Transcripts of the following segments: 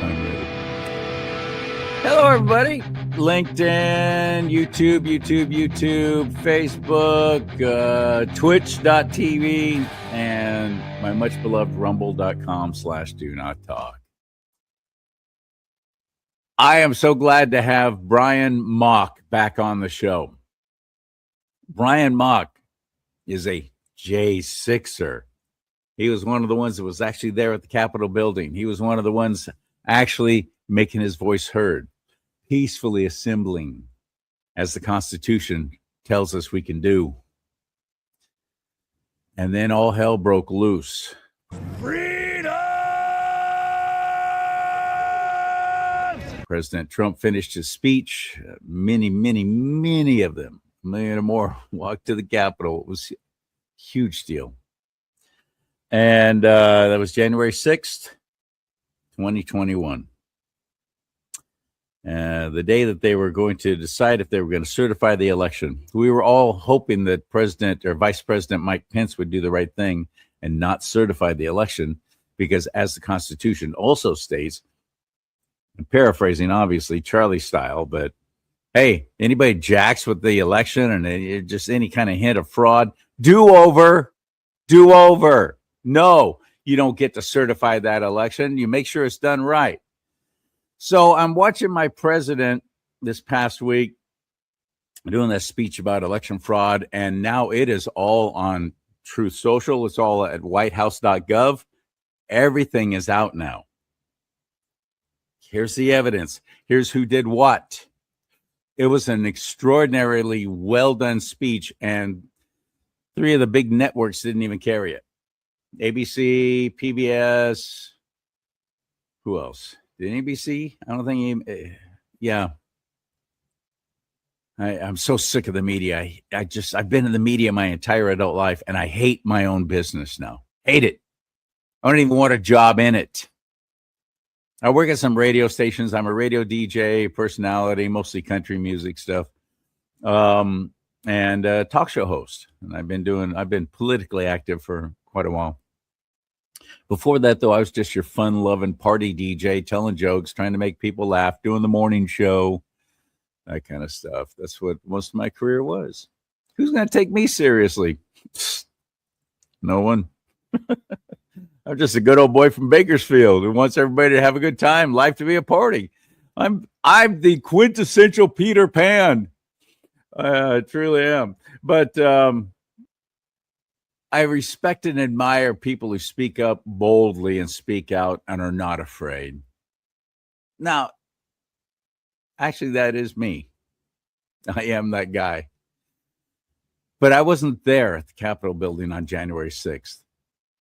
I'm ready. Hello, everybody. LinkedIn, YouTube, Facebook, Twitch.tv, and my much beloved Rumble.com/do not talk. I am so glad to have Brian Mock back on the show. Brian Mock is a J6er. He was one of the ones that was actually there at the Capitol building. He was one of the ones actually making his voice heard, peacefully assembling, as the Constitution tells us we can do. And then all hell broke loose. Freedom! President Trump finished his speech. Many of them, a million or more, walked to the Capitol. It was a huge deal. And that was January 6th, 2021. The day that they were going to decide if they were going to certify the election. We were all hoping that President or Vice President Mike Pence would do the right thing and not certify the election, because as the Constitution also states, I'm paraphrasing, obviously, CharLee style, but hey, anybody jacks with the election and just any kind of hint of fraud, do over. No, you don't get to certify that election. You make sure it's done right. So I'm watching my president this past week doing that speech about election fraud, and now it is all on Truth Social. It's all at whitehouse.gov. Everything is out now. Here's the evidence. Here's who did what. It was an extraordinarily well-done speech, and 3 of the big networks didn't even carry it. ABC, PBS, who else? Did ABC? I don't think yeah. I'm so sick of the media. I've been in the media my entire adult life, and I hate my own business now. Hate it. I don't even want a job in it. I work at some radio stations. I'm a radio DJ personality, mostly country music stuff, and a talk show host. And I've been politically active for quite a while. Before that, though, I was just your fun-loving party DJ, telling jokes, trying to make people laugh, doing the morning show, that kind of stuff. That's what most of my career was. Who's going to take me seriously? No one. I'm just a good old boy from Bakersfield who wants everybody to have a good time, life to be a party. I'm the quintessential Peter Pan. I truly am. But I respect and admire people who speak up boldly and speak out and are not afraid. Now, actually, that is me. I am that guy. But I wasn't there at the Capitol building on January 6th.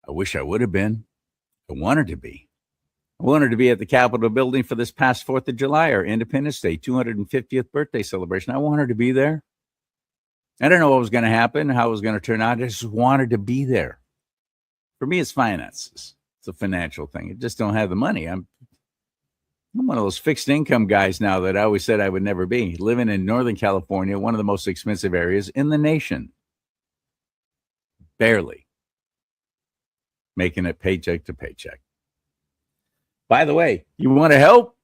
I wish I would have been. I wanted to be. I wanted to be at the Capitol building for this past 4th of July, our Independence Day, 250th birthday celebration. I wanted to be there. I don't know what was going to happen, how it was going to turn out. I just wanted to be there. For me, it's finances. It's a financial thing. I just don't have the money. I'm one of those fixed income guys now that I always said I would never be. Living in Northern California, one of the most expensive areas in the nation. Barely. Making it paycheck to paycheck. By the way, you want to help?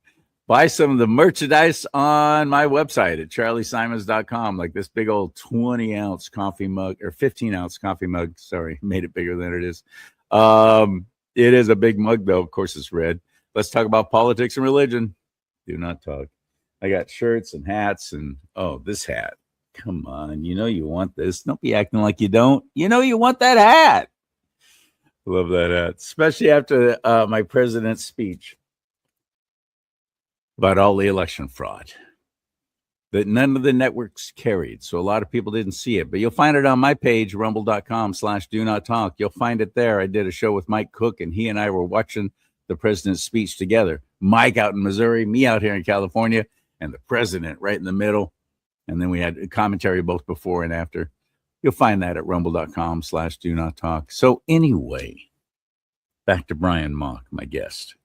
Buy some of the merchandise on my website at charleesimons.com, like this big old 20-ounce coffee mug, or 15-ounce coffee mug. Sorry, made it bigger than it is. It is a big mug, though. Of course, it's red. Let's talk about politics and religion. Do not talk. I got shirts and hats, and, this hat. Come on. You know you want this. Don't be acting like you don't. You know you want that hat. Love that hat, especially after my president's speech about all the election fraud that none of the networks carried. So a lot of people didn't see it, but you'll find it on my page, rumble.com/do not talk. You'll find it there. I did a show with Mike Cook, and he and I were watching the president's speech together. Mike out in Missouri, me out here in California, and the president right in the middle. And then we had a commentary both before and after. You'll find that at rumble.com/do not talk. So anyway, back to Brian Mock, my guest.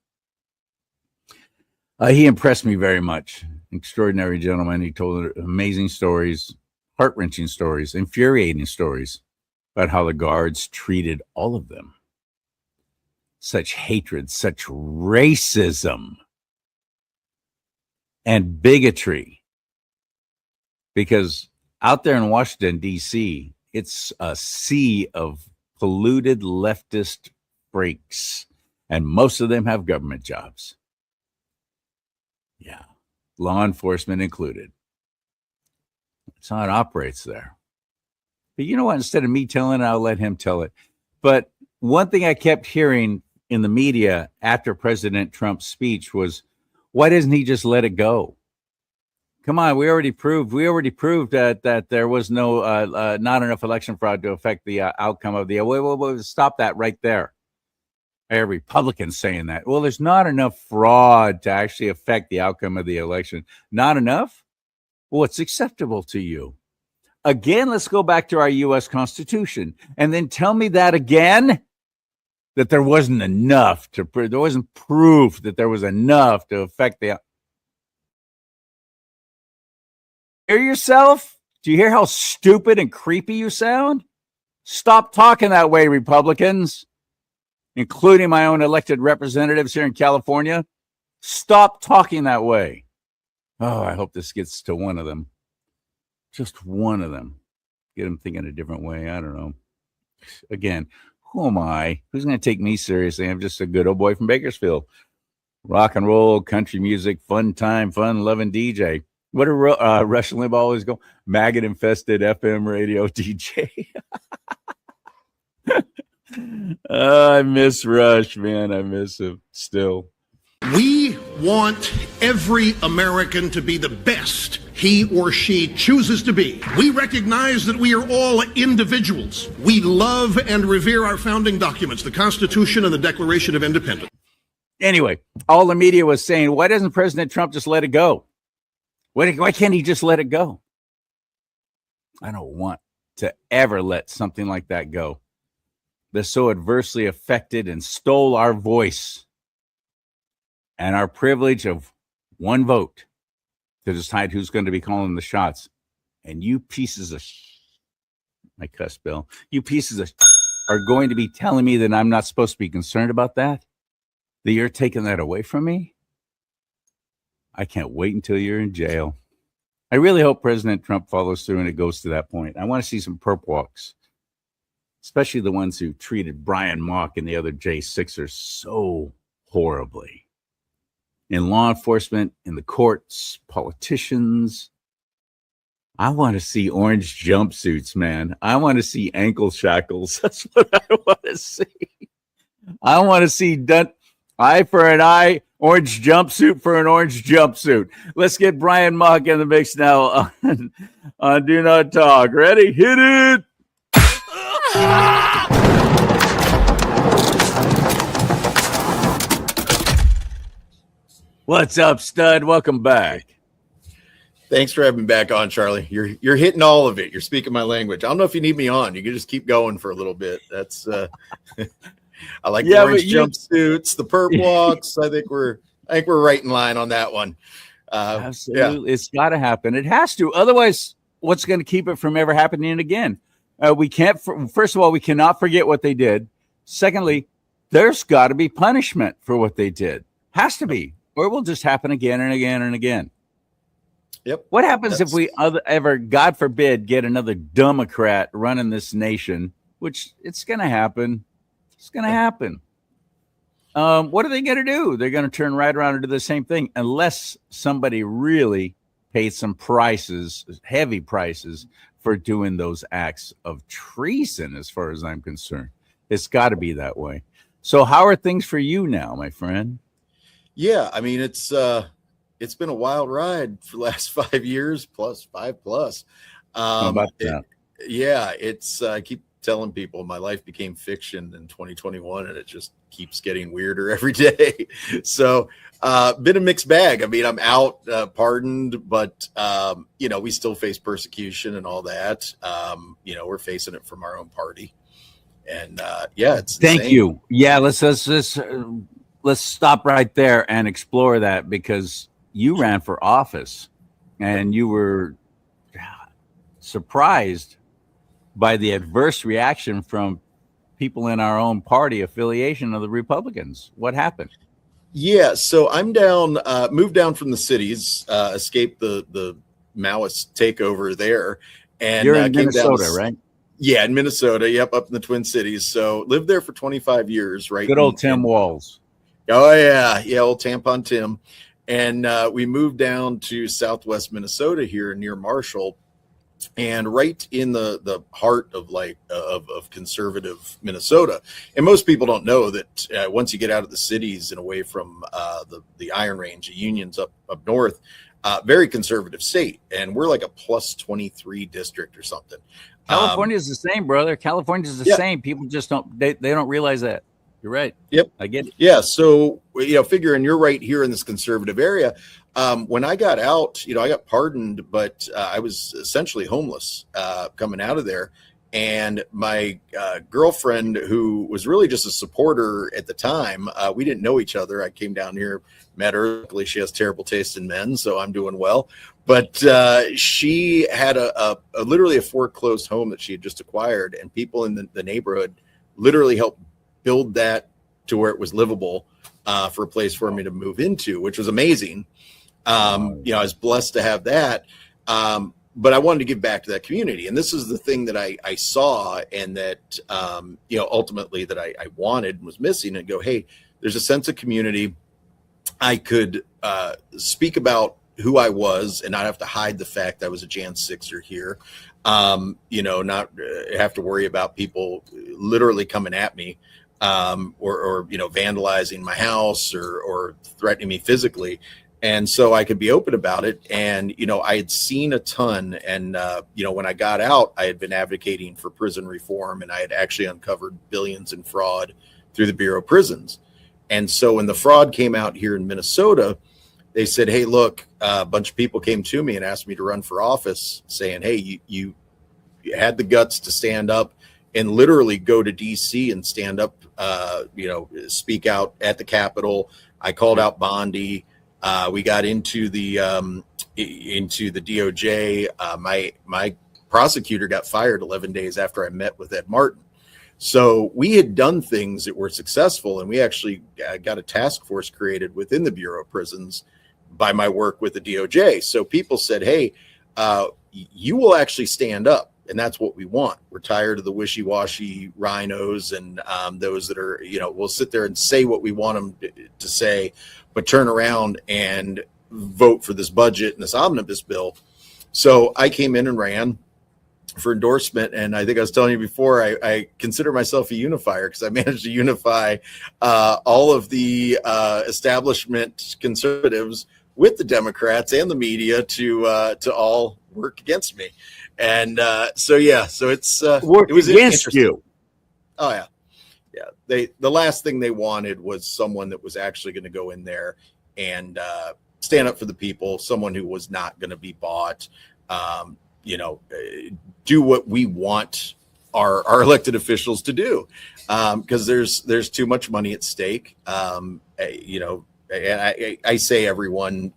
He impressed me very much. Extraordinary gentleman. He told amazing stories, heart-wrenching stories, infuriating stories about how the guards treated all of them. Such hatred, such racism. and bigotry. Because out there in Washington, D.C., it's a sea of polluted leftist freaks, and most of them have government jobs. Yeah, law enforcement included. That's how it operates there. But you know what? Instead of me telling it, I'll let him tell it. But one thing I kept hearing in the media after President Trump's speech was, why doesn't he just let it go? Come on, we already proved that there was no not enough election fraud to affect the outcome of the. Wait, stop that right there. A Republican saying that. Well, there's not enough fraud to actually affect the outcome of the election. Not enough? What's acceptable to you? Again, let's go back to our U.S. Constitution, and then tell me that again, that there wasn't enough there wasn't proof that there was enough to affect the. Hear yourself? Do you hear how stupid and creepy you sound? Stop talking that way, Republicans, including my own elected representatives here in California. Stop talking that way. Oh, I hope this gets to one of them. Just one of them. Get them thinking a different way. I don't know. Again, who am I? Who's going to take me seriously? I'm just a good old boy from Bakersfield. Rock and roll, country music, fun time, fun-loving DJ. What did Rush Limbaugh always go? Maggot-infested FM radio DJ. I miss Rush, man. I miss him still. We want every American to be the best he or she chooses to be. We recognize that we are all individuals. We love and revere our founding documents, the Constitution and the Declaration of Independence. Anyway, all the media was saying, why doesn't President Trump just let it go? Why can't he just let it go? I don't want to ever let something like that go. That so adversely affected and stole our voice and our privilege of one vote to decide who's going to be calling the shots. And you pieces of my cuss, Bill, you pieces of are going to be telling me that I'm not supposed to be concerned about that? That you're taking that away from me? I can't wait until you're in jail. I really hope President Trump follows through and it goes to that point. I want to see some perp walks, especially the ones who treated Brian Mock and the other J6ers so horribly. In law enforcement, in the courts, politicians. I want to see orange jumpsuits, man. I want to see ankle shackles. That's what I want to see. I want to see eye for an eye, orange jumpsuit for an orange jumpsuit. Let's get Brian Mock in the mix now on Do Not Talk. Ready? Hit it! What's up, stud? Welcome back. Thanks for having me back on, CharLee. You're hitting all of it. You're speaking my language. I don't know if you need me on. You can just keep going for a little bit. That's I like the orange jumpsuits, the perp walks. I think we're right in line on that one. Absolutely, yeah. It's got to happen. It has to. Otherwise, what's going to keep it from ever happening again? We can't. First of all, we cannot forget what they did. Secondly, there's got to be punishment for what they did. Has to be, or it will just happen again and again and again. Yep. What happens if we ever, God forbid, get another Democrat running this nation? Which it's going to happen. It's going to happen. What are they going to do? They're going to turn right around and do the same thing unless somebody really paid some prices, heavy prices, for doing those acts of treason, as far as I'm concerned. It's got to be that way. So how are things for you now, my friend? Yeah, I mean, it's been a wild ride for the last 5 years, plus 5 plus. How about that? I keep telling people my life became fiction in 2021 and it just keeps getting weirder every day. So been a mixed bag. I mean, I'm out pardoned, but we still face persecution and all that. We're facing it from our own party. And it's thank insane. you. Yeah, let's stop right there and explore that, because you ran for office and you were surprised by the adverse reaction from people in our own party affiliation of the Republicans. What happened? Yeah, so I'm down, moved down from the cities, escaped the Maoist takeover there, and You're in came down Minnesota, to, right? yeah, in Minnesota. Yep, up in the Twin Cities. So lived there for 25 years, right? Good old Tim Walls. Oh yeah, old Tampon Tim, and we moved down to Southwest Minnesota here near Marshall, and right in the heart of of conservative Minnesota. And most people don't know that once you get out of the cities and away from the Iron Range, the Union's up north, very conservative state, and we're like a plus 23 district or something. California is the same, brother. California is the same. People just they don't realize that. You're right. Yep, I get it. Yeah, so figuring you're right here in this conservative area. When I got out, I got pardoned, but I was essentially homeless coming out of there. And my girlfriend, who was really just a supporter at the time, we didn't know each other. I came down here, met her. Luckily, she has terrible taste in men, so I'm doing well. But she had literally a foreclosed home that she had just acquired, and people in the neighborhood literally helped build that to where it was livable for a place for me to move into, which was amazing. I was blessed to have that. But I wanted to give back to that community. And this is the thing that I saw, and that, ultimately that I wanted and was missing, and go, hey, there's a sense of community. I could speak about who I was and not have to hide the fact that I was a Jan 6er here. Not have to worry about people literally coming at me. Or vandalizing my house or threatening me physically. And so I could be open about it. And, I had seen a ton. And, when I got out, I had been advocating for prison reform, and I had actually uncovered billions in fraud through the Bureau of Prisons. And so when the fraud came out here in Minnesota, they said, hey, look, a bunch of people came to me and asked me to run for office, saying, hey, you had the guts to stand up and literally go to DC and stand up, speak out at the Capitol. I called out Bondi. We got into the DOJ. My prosecutor got fired 11 days after I met with Ed Martin. So we had done things that were successful, and we actually got a task force created within the Bureau of Prisons by my work with the DOJ. So people said, hey, you will actually stand up. And that's what we want. We're tired of the wishy-washy RINOS and those that are, we'll sit there and say what we want them to say, but turn around and vote for this budget and this omnibus bill. So I came in and ran for endorsement. And I think I was telling you before, I consider myself a unifier, because I managed to unify all of the establishment conservatives with the Democrats and the media to all work against me. And so it's work it was against you. Oh yeah. The last thing they wanted was someone that was actually going to go in there and stand up for the people, someone who was not going to be bought, do what we want our elected officials to do, because there's too much money at stake. And I say everyone,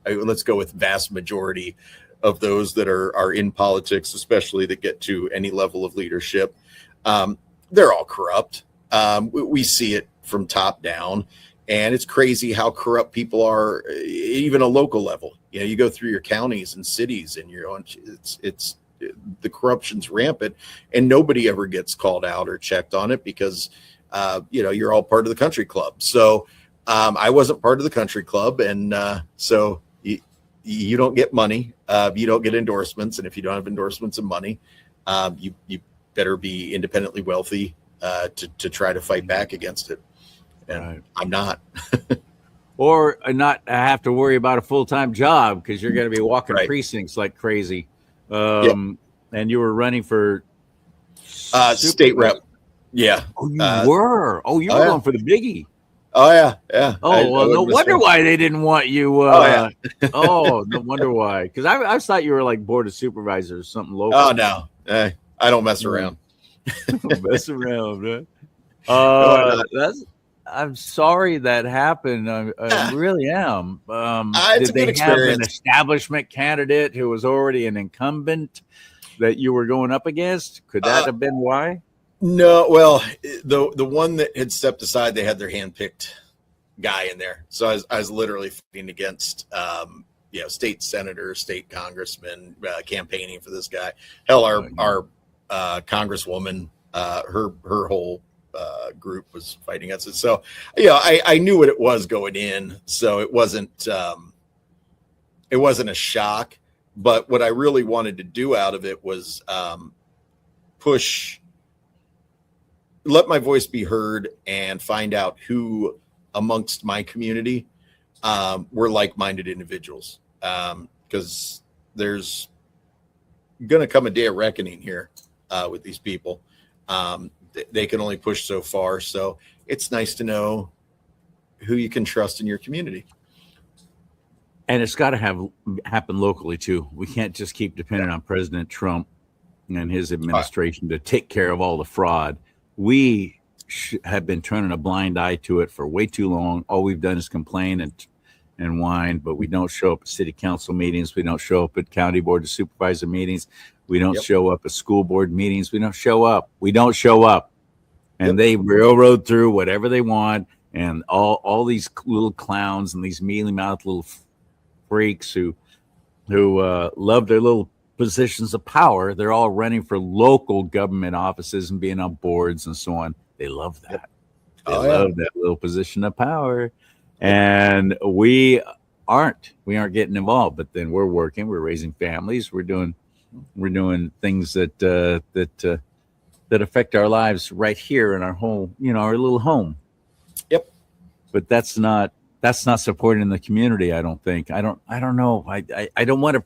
let's go with vast majority of those that are in politics, especially that get to any level of leadership. They're all corrupt. We see it from top down, and it's crazy how corrupt people are, even a local level. You go through your counties and cities, and it's the corruption's rampant, and nobody ever gets called out or checked on it, because you're all part of the country club. So I wasn't part of the country club, and so you don't get money, you don't get endorsements, and if you don't have endorsements and money, you better be independently wealthy to try to fight back against it. And right. I'm not. Or not have to worry about a full-time job, because you're going to be walking right. precincts like crazy. And you were running for state rep. Yeah. Oh, you were. Oh, you were going for the biggie. Oh yeah. Oh, no wonder why they didn't want you. No wonder why. Because I thought you were like board of supervisors, something local. Oh no, I don't mess around. Don't mess around, man. I'm sorry that happened. I really am. Did they have an establishment candidate who was already an incumbent that you were going up against? Could that have been why? No, well, the one that had stepped aside, they had their hand picked guy in there. So I was literally fighting against, state senators, state congressmen, campaigning for this guy. Hell, our congresswoman, her whole group was fighting against it. So, I knew what it was going in. So it wasn't a shock. But what I really wanted to do out of it was let my voice be heard and find out who amongst my community were like-minded individuals. Because there's going to come a day of reckoning here with these people. They can only push so far. So it's nice to know who you can trust in your community. And it's got to happen locally too. We can't just keep depending on President Trump and his administration to take care of all the fraud. We have been turning a blind eye to it for way too long. All we've done is complain and whine, but we don't show up at city council meetings. We don't show up at county board of supervisor meetings. We don't show up at school board meetings. We don't show up. And they railroad through whatever they want. And all these little clowns and these mealy-mouthed little freaks who love their little positions of power, they're all running for local government offices and being on boards and so on. They love that. They love that little position of power. And we aren't getting involved, but then we're working, we're raising families, we're doing things that affect our lives right here in our home, our little home. Yep. But that's not supporting the community. I don't think. I don't know. I don't want to.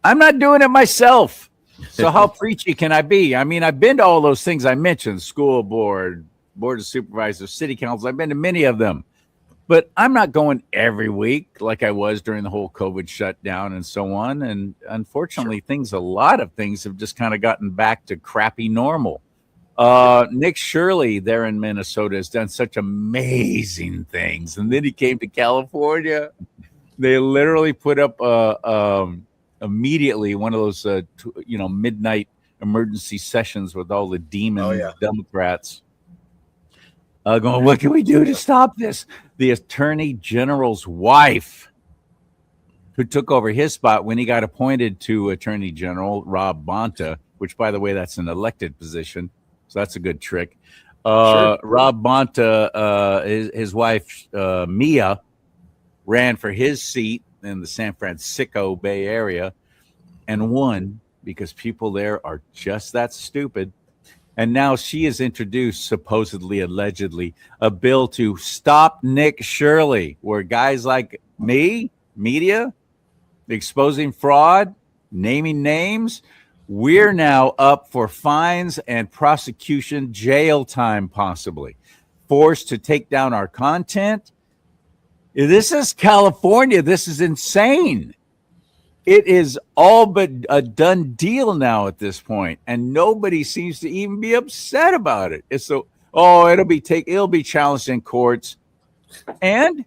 I'm not doing it myself. So how preachy can I be? I mean, I've been to all those things I mentioned: school board, board of supervisors, city council. I've been to many of them, but I'm not going every week like I was during the whole COVID shutdown and so on. And unfortunately, a lot of things have just kind of gotten back to crappy normal. Nick Shirley there in Minnesota has done such amazing things. And then he came to California. They literally put up immediately one of those, midnight emergency sessions with all the demon Democrats going, what can we do to stop this? The attorney general's wife, who took over his spot when he got appointed to attorney general, Rob Bonta, which, by the way, that's an elected position. So that's a good trick. Sure. Rob Bonta, his wife, Mia, ran for his seat in the San Francisco Bay Area and won because people there are just that stupid. And now she has introduced, supposedly, allegedly, a bill to stop Nick Shirley, where guys like me, media, exposing fraud, naming names, we're now up for fines and prosecution, jail time possibly, forced to take down our content. This is California. This is insane. It is all but a done deal now at this point, and nobody seems to even be upset about it. It's so, it'll be challenged in courts. And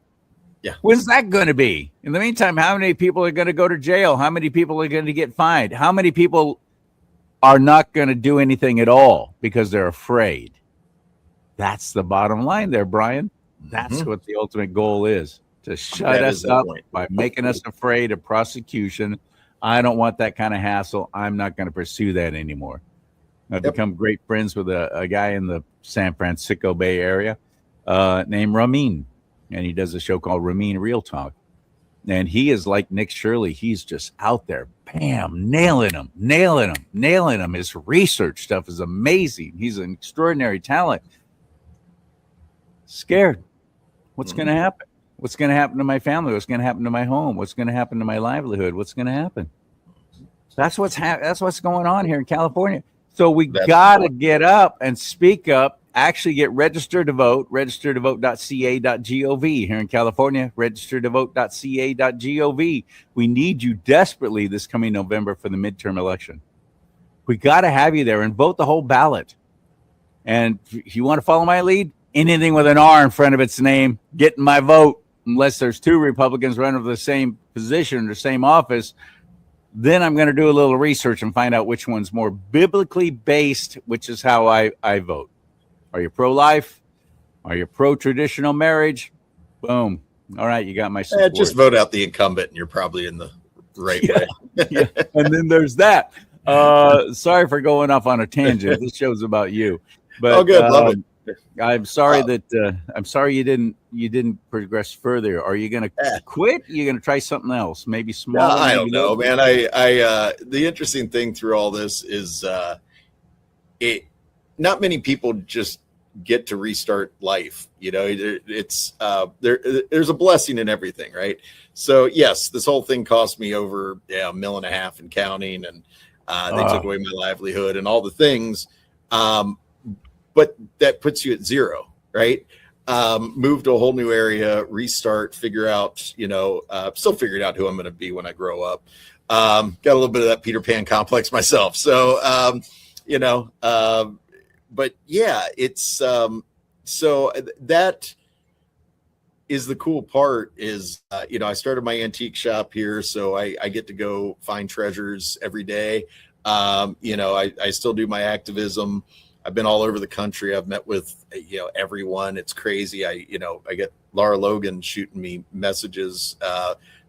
when's that going to be? In the meantime, how many people are going to go to jail? How many people are going to get fined? How many people are not going to do anything at all because they're afraid? That's the bottom line there, Brian. That's what the ultimate goal is, to shut us up by making us afraid of prosecution. I don't want that kind of hassle. I'm not going to pursue that anymore. I've become great friends with a guy in the San Francisco Bay Area named Ramin, and he does a show called Ramin Real Talk. And he is like Nick Shirley. He's just out there, bam, nailing them. His research stuff is amazing. He's an extraordinary talent. Scared. What's going to happen? What's going to happen to my family? What's going to happen to my home? What's going to happen to my livelihood? What's going to happen? That's what's going on here in California. So we got to get up and speak up. Actually get registered to vote, registertovote.ca.gov here in California, registertovote.ca.gov. We need you desperately this coming November for the midterm election. We got to have you there and vote the whole ballot. And if you want to follow my lead, anything with an R in front of its name, get my vote, unless there's two Republicans running for the same position or same office. Then I'm going to do a little research and find out which one's more biblically based, which is how I vote. Are you pro-life? Are you pro-traditional marriage? Boom. All right, you got my support. Just vote out the incumbent and you're probably in the right way. Yeah. And then there's that. Sorry for going off on a tangent. This show's about you. But good. Love it. I'm sorry I'm sorry you didn't progress further. Are you going to quit? You're going to try something else, maybe smaller? I don't know, man. The interesting thing through all this is not many people just get to restart life. It's there's a blessing in everything, right? So yes, this whole thing cost me over $1.5 million and counting, and they took away my livelihood and all the things. But that puts you at zero, right? Move to a whole new area, restart, figure out, still figuring out who I'm going to be when I grow up. Got a little bit of that Peter Pan complex myself. So, but yeah, it's, so that is the cool part is, I started my antique shop here, so I get to go find treasures every day. I still do my activism. I've been all over the country. I've met with, everyone. It's crazy. I get Laura Logan shooting me messages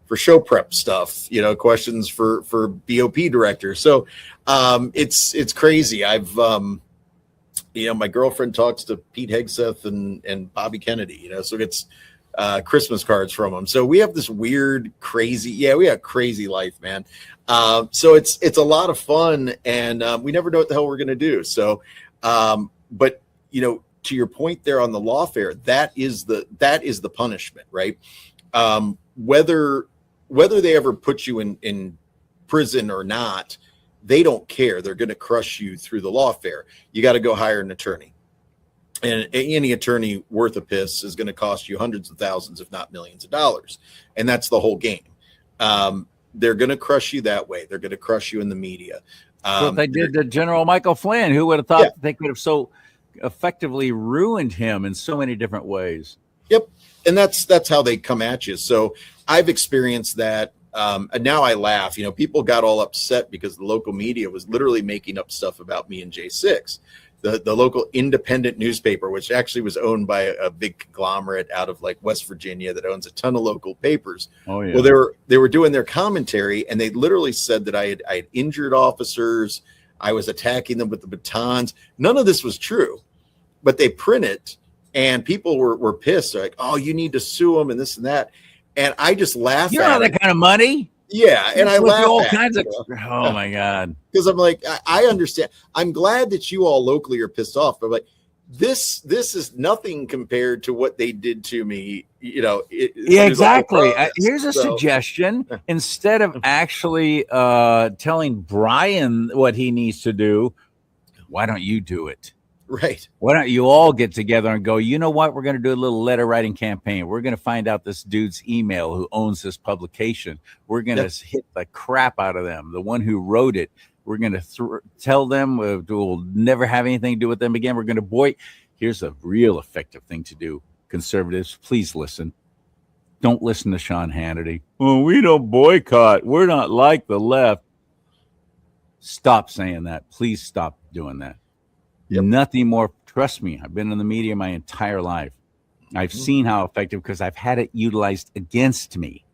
for show prep stuff, questions for BOP director. So it's crazy. I've, my girlfriend talks to Pete Hegseth and Bobby Kennedy, so gets Christmas cards from them. So we have this weird, crazy, we have a crazy life, man. So it's a lot of fun, and we never know what the hell we're going to do. So, but to your point there on the lawfare, that is the punishment, right? Whether they ever put you in prison or not, they don't care. They're going to crush you through the lawfare. You got to go hire an attorney, and any attorney worth a piss is going to cost you hundreds of thousands, if not millions of dollars. And that's the whole game. They're going to crush you that way. They're going to crush you in the media. What they did to General Michael Flynn. Who would have thought that they could have so effectively ruined him in so many different ways? Yep. And that's how they come at you. So I've experienced that. And now I laugh. People got all upset because the local media was literally making up stuff about me and J6. The local independent newspaper, which actually was owned by a big conglomerate out of like West Virginia that owns a ton of local papers. Oh, yeah. Well, they were doing their commentary, and they literally said that I had injured officers. I was attacking them with the batons. None of this was true, but they print it, and people were pissed. They're like, "Oh, you need to sue them," and this and that. And I just laugh. You don't have that kind of money. Yeah, and I laugh all at kinds it, of. Oh my God! Because I'm like, I understand. I'm glad that you all locally are pissed off, but like, this is nothing compared to what they did to me. Yeah, exactly. Here's a suggestion: instead of actually telling Brian what he needs to do, why don't you do it? Right. Why don't you all get together and go, you know what? We're going to do a little letter writing campaign. We're going to find out this dude's email who owns this publication. We're going to hit the crap out of them. The one who wrote it, we're going to tell them we'll never have anything to do with them again. We're going to Here's a real effective thing to do. Conservatives, please listen. Don't listen to Sean Hannity. Oh, we don't boycott. We're not like the left. Stop saying that. Please stop doing that. Yep. Nothing more. Trust me, I've been in the media my entire life. I've seen how effective, because I've had it utilized against me,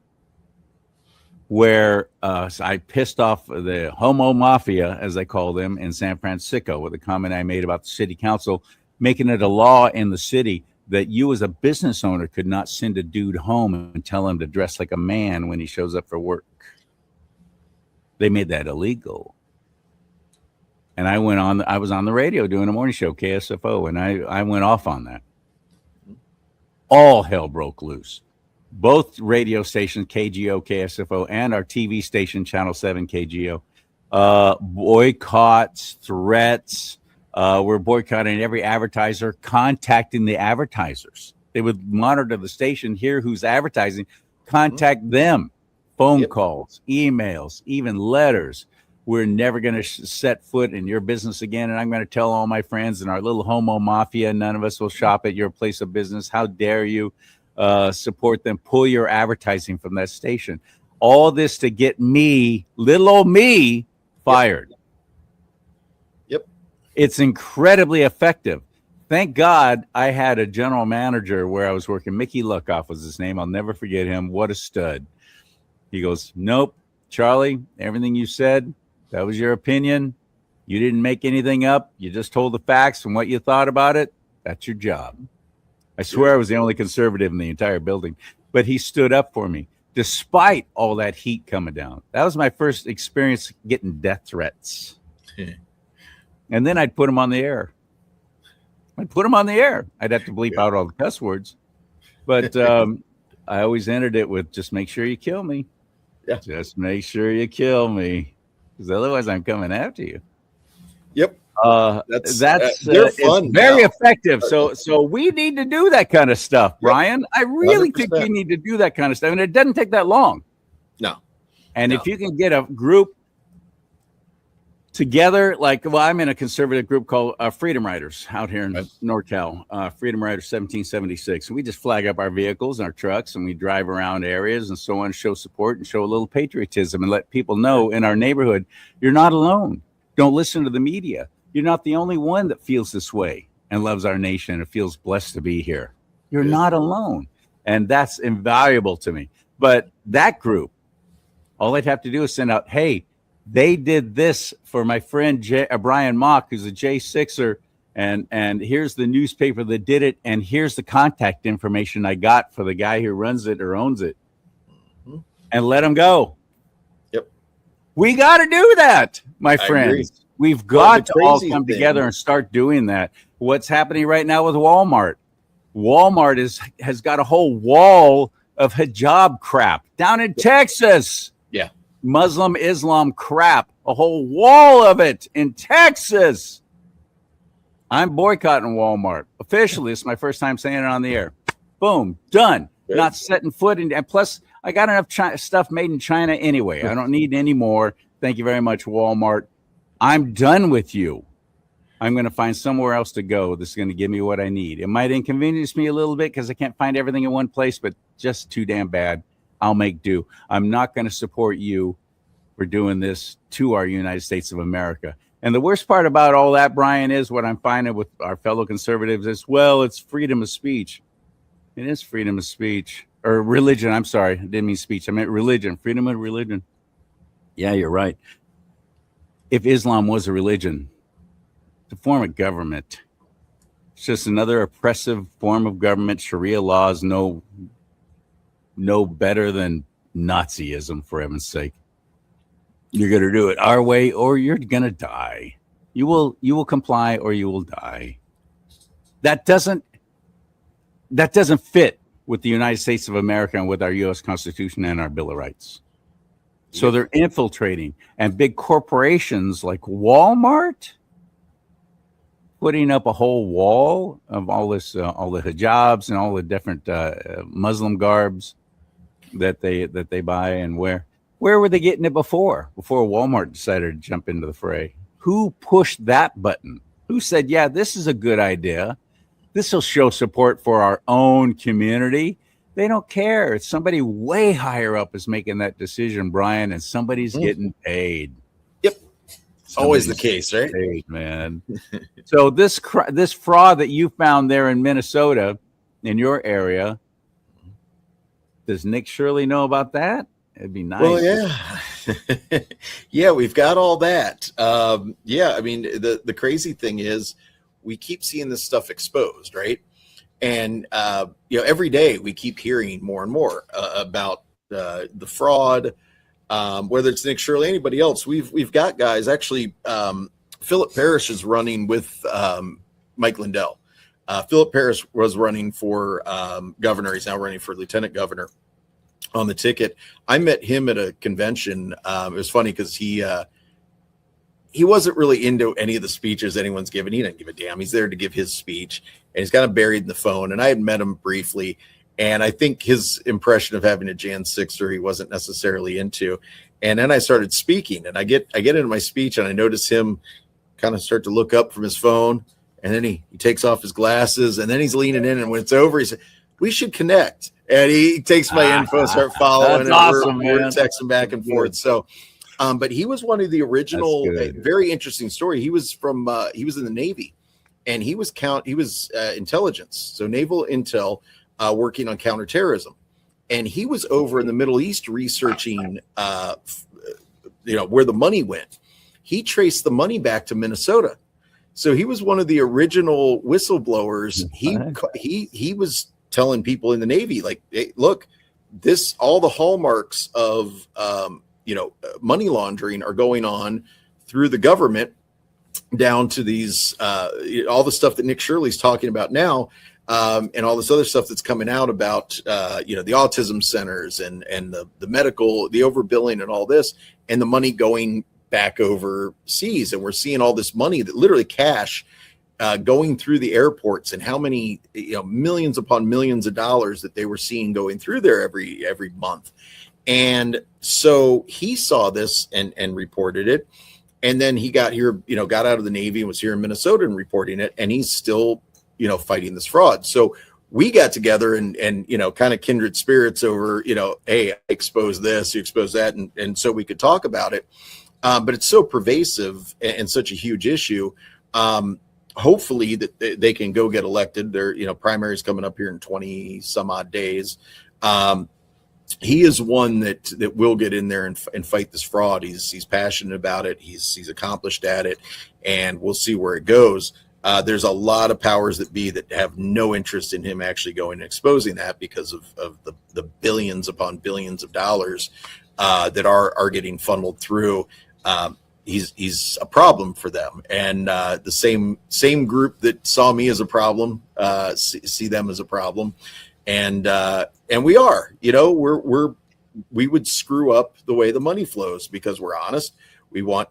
where I pissed off the homo mafia, as they call them, in San Francisco with a comment I made about the city council, making it a law in the city that you as a business owner could not send a dude home and tell him to dress like a man when he shows up for work. They made that illegal. And I was on the radio doing a morning show, KSFO, and I went off on that. All hell broke loose. Both radio stations, KGO, KSFO, and our TV station, Channel 7, KGO, boycotts, threats. We're boycotting every advertiser, contacting the advertisers. They would monitor the station, hear who's advertising, contact them, phone calls, emails, even letters. We're never going to set foot in your business again. And I'm going to tell all my friends in our little homo mafia, none of us will shop at your place of business. How dare you support them? Pull your advertising from that station. All this to get me, little old me, fired. Yep. It's incredibly effective. Thank God I had a general manager where I was working. Mickey Luckoff was his name. I'll never forget him. What a stud. He goes, nope, Charlie, everything you said, that was your opinion. You didn't make anything up. You just told the facts and what you thought about it. That's your job. I swear I was the only conservative in the entire building, but he stood up for me despite all that heat coming down. That was my first experience getting death threats. And then I'd put him on the air. I'd have to bleep out all the cuss words, but I always ended it with just make sure you kill me. Yeah. Just make sure you kill me, because otherwise I'm coming after you. Yep. That's they're fun. Very effective. So we need to do that kind of stuff, Brian. I really 100%. Think we need to do that kind of stuff, and it doesn't take that long. No. And if you can get a group together, I'm in a conservative group called Freedom Riders out here in NorCal, Freedom Riders 1776. And we just flag up our vehicles and our trucks, and we drive around areas and so on, show support and show a little patriotism and let people know in our neighborhood, you're not alone. Don't listen to the media. You're not the only one that feels this way and loves our nation and feels blessed to be here. You're not alone. And that's invaluable to me. But that group, all they'd have to do is send out, hey, they did this for my friend Brian Mock, who's a J6er, and here's the newspaper that did it, and here's the contact information I got for the guy who runs it or owns it, and let them go. Yep. We got to do that, my friends. We've got to all come together and start doing that. What's happening right now with Walmart? Walmart has got a whole wall of hijab crap down in Texas. Yeah. Muslim Islam crap, a whole wall of it in Texas. I'm boycotting Walmart officially. It's my first time saying it on the air. Boom, done. Not setting foot in. And plus, I got enough stuff made in China anyway. I don't need any more. Thank you very much, Walmart. I'm done with you. I'm going to find somewhere else to go that's going to give me what I need. It might inconvenience me a little bit because I can't find everything in one place, but just too damn bad. I'll make do. I'm not going to support you for doing this to our United States of America. And the worst part about all that, Brian, is what I'm finding with our fellow conservatives is, well, it's freedom of speech. It is freedom of speech. Or religion. I'm sorry. I didn't mean speech. I meant religion. Freedom of religion. Yeah, you're right. If Islam was a religion, it's a form of government. It's just another oppressive form of government. Sharia law is no better than Nazism, for heaven's sake. You're going to do it our way or you're going to die. You will comply or you will die. That doesn't fit with the United States of America and with our U.S. Constitution and our Bill of Rights. So they're infiltrating, and big corporations like Walmart putting up a whole wall of all this, all the hijabs and all the different Muslim garbs that they buy and wear. Where were they getting it before Walmart decided to jump into the fray? Who pushed that button? Who said, yeah, this is a good idea. This will show support for our own community. They don't care. It's somebody way higher up is making that decision, Brian, and somebody's getting paid. Yep. It's always the case, right? Paid, man. So this fraud that you found there in Minnesota, in your area, does Nick Shirley know about that? It'd be nice. Well, yeah. Yeah, we've got all that. Yeah, I mean, the crazy thing is we keep seeing this stuff exposed, right? And, every day we keep hearing more and more about the fraud, whether it's Nick Shirley, anybody else. We've got guys, actually, Philip Parrish is running with Mike Lindell. Philip Parrish was running for governor. He's now running for lieutenant governor on the ticket. I met him at a convention. It was funny because he wasn't really into any of the speeches anyone's given. He didn't give a damn. He's there to give his speech, and he's kind of buried in the phone. And I had met him briefly, and I think his impression of having a Jan 6er he wasn't necessarily into. And then I started speaking, and I get into my speech, and I notice him kind of start to look up from his phone, and then he takes off his glasses, and then he's leaning in, and when it's over, he said, "We should connect." And he takes my info, start following, and awesome, we're texting back and forth. So. But he was one of the original, very interesting story. He was he was in the Navy, and he was intelligence, so naval intel, working on counterterrorism, and he was over in the Middle East researching, where the money went. He traced the money back to Minnesota, so he was one of the original whistleblowers. He was telling people in the Navy, like, hey, look, all the hallmarks of money laundering are going on through the government down to these all the stuff that Nick Shirley's talking about now, and all this other stuff that's coming out about the autism centers and the medical, the overbilling and all this, and the money going back overseas. And we're seeing all this money, that literally cash, going through the airports, and how many millions upon millions of dollars that they were seeing going through there every month. And so he saw this and reported it. And then he got here, got out of the Navy and was here in Minnesota and reporting it. And he's still, fighting this fraud. So we got together and kind of kindred spirits over, hey, I expose this, you expose that. And so we could talk about it. But it's so pervasive and such a huge issue. Hopefully that they can go get elected. Their, primaries coming up here in 20 some odd days. He is one that will get in there and fight this fraud. He's passionate about it. He's accomplished at it, and we'll see where it goes. There's a lot of powers that be that have no interest in him actually going and exposing that, because of the billions upon billions of dollars that are getting funneled through. He's a problem for them, and the same group that saw me as a problem see them as a problem. And we are, we would screw up the way the money flows, because we're honest. We want,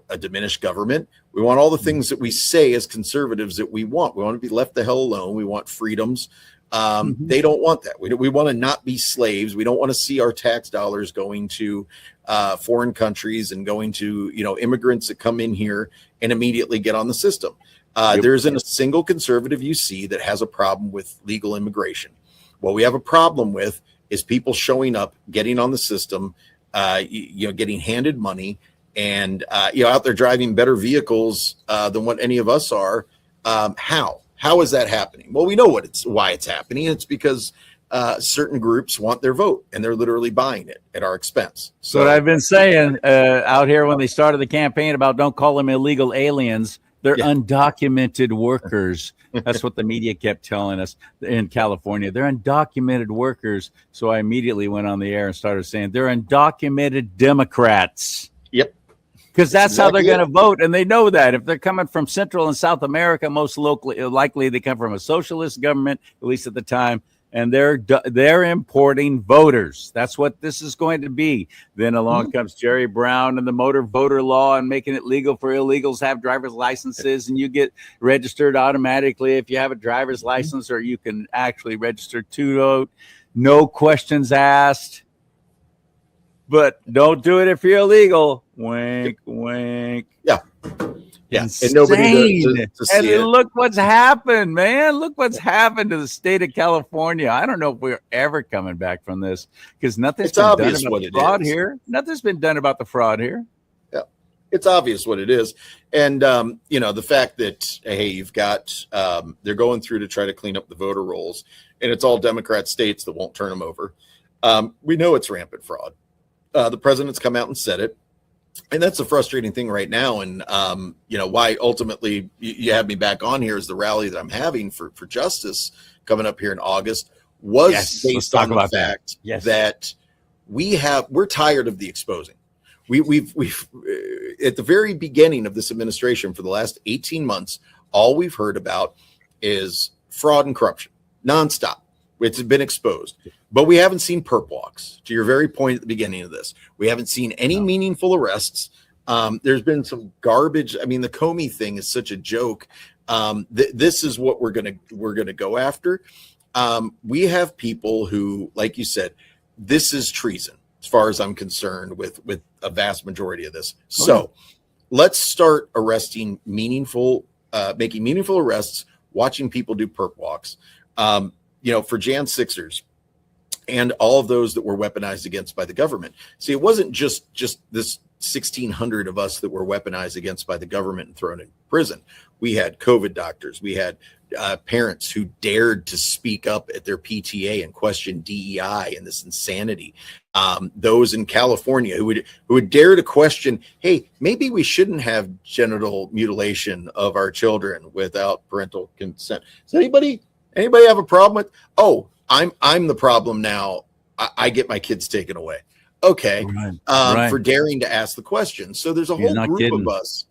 a diminished government. We want all the things that we say as conservatives that we want. We want to be left the hell alone. We want freedoms. They don't want that. We want to not be slaves. We don't want to see our tax dollars going to foreign countries and going to, immigrants that come in here and immediately get on the system. There isn't a single conservative you see that has a problem with legal immigration. What we have a problem with is people showing up, getting on the system, getting handed money, and out there driving better vehicles than what any of us are. How is that happening? Well, we know why it's happening. It's because certain groups want their vote, and they're literally buying it at our expense. So what I've been saying out here when they started the campaign about don't call them illegal aliens. They're undocumented workers. That's what the media kept telling us in California. They're undocumented workers. So I immediately went on the air and started saying they're undocumented Democrats. Yep. Because that's how they're going to vote. And they know that. If they're coming from Central and South America, most likely they come from a socialist government, at least at the time. And they're importing voters. That's what this is going to be. Then along comes Jerry Brown and the motor voter law and making it legal for illegals to have driver's licenses, and you get registered automatically if you have a driver's license, or you can actually register to vote. No questions asked. But don't do it if you're illegal. Wink, wink. Yeah. Yeah, Insane. And nobody to see it. Look what's happened, man. Look what's happened to the state of California. I don't know if we're ever coming back from this, because nothing's been done about the fraud here. Nothing's been done about the fraud here. Yeah, it's obvious what it is. And, the fact that, hey, you've got, they're going through to try to clean up the voter rolls, and it's all Democrat states that won't turn them over. We know it's rampant fraud. The president's come out and said it. And that's the frustrating thing right now. And, why ultimately you have me back on here is the rally that I'm having for justice coming up here in August was based on the fact that we're tired of the exposing. We've at the very beginning of this administration for the last 18 months, all we've heard about is fraud and corruption nonstop. It's been exposed, but we haven't seen perp walks. To your very point at the beginning of this, we haven't seen any meaningful arrests. There's been some garbage. I mean, the Comey thing is such a joke. This is what we're gonna go after. We have people who, like you said, this is treason as far as I'm concerned with a vast majority of this. So let's start arresting making meaningful arrests, watching people do perp walks. For Jan 6ers and all of those that were weaponized against by the government. See, it wasn't just this 1,600 of us that were weaponized against by the government and thrown in prison. We had COVID doctors. We had parents who dared to speak up at their PTA and question DEI and this insanity. Those in California who would dare to question, hey, maybe we shouldn't have genital mutilation of our children without parental consent. Does anybody have a problem with? Oh, I'm the problem now. I get my kids taken away. Okay, right. For daring to ask the question. So there's a whole group of us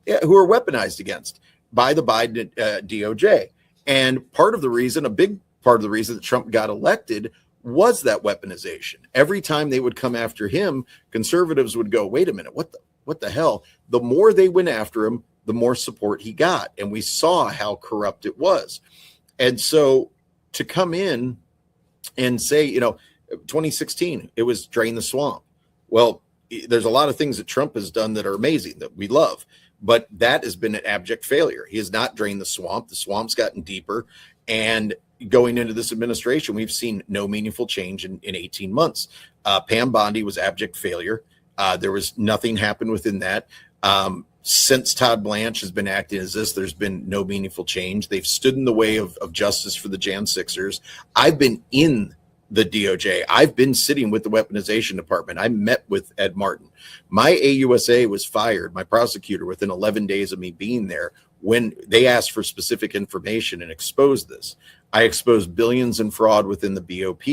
who are weaponized against by the Biden DOJ. And a big part of the reason that Trump got elected was that weaponization. Every time they would come after him, conservatives would go, wait a minute, what the hell? The more they went after him, the more support he got. And we saw how corrupt it was. And so to come in and say, 2016, it was drain the swamp. Well, there's a lot of things that Trump has done that are amazing that we love. But that has been an abject failure. He has not drained the swamp. The swamp's gotten deeper. And going into this administration, we've seen no meaningful change in 18 months. Pam Bondi was abject failure. There was nothing happened within that. Since Todd Blanche has been acting as this, there's been no meaningful change. They've stood in the way of justice for the Jan 6ers. I've been in the DOJ. I've been sitting with the weaponization department. I met with Ed Martin. My AUSA was fired, my prosecutor, within 11 days of me being there when they asked for specific information and exposed this. I exposed billions in fraud within the BOP,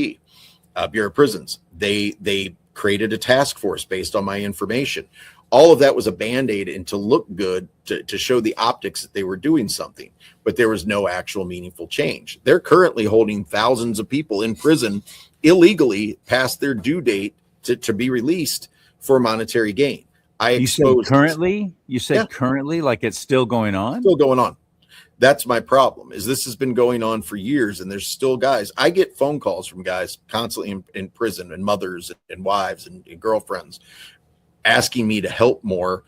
Bureau of Prisons. They created a task force based on my information. All of that was a Band-Aid and to look good, to show the optics that they were doing something, but there was no actual meaningful change. They're currently holding thousands of people in prison illegally past their due date to be released for monetary gain. You said currently, like it's still going on? Still going on. That's my problem, is this has been going on for years and there's still guys. I get phone calls from guys constantly in prison, and mothers and wives and girlfriends asking me to help more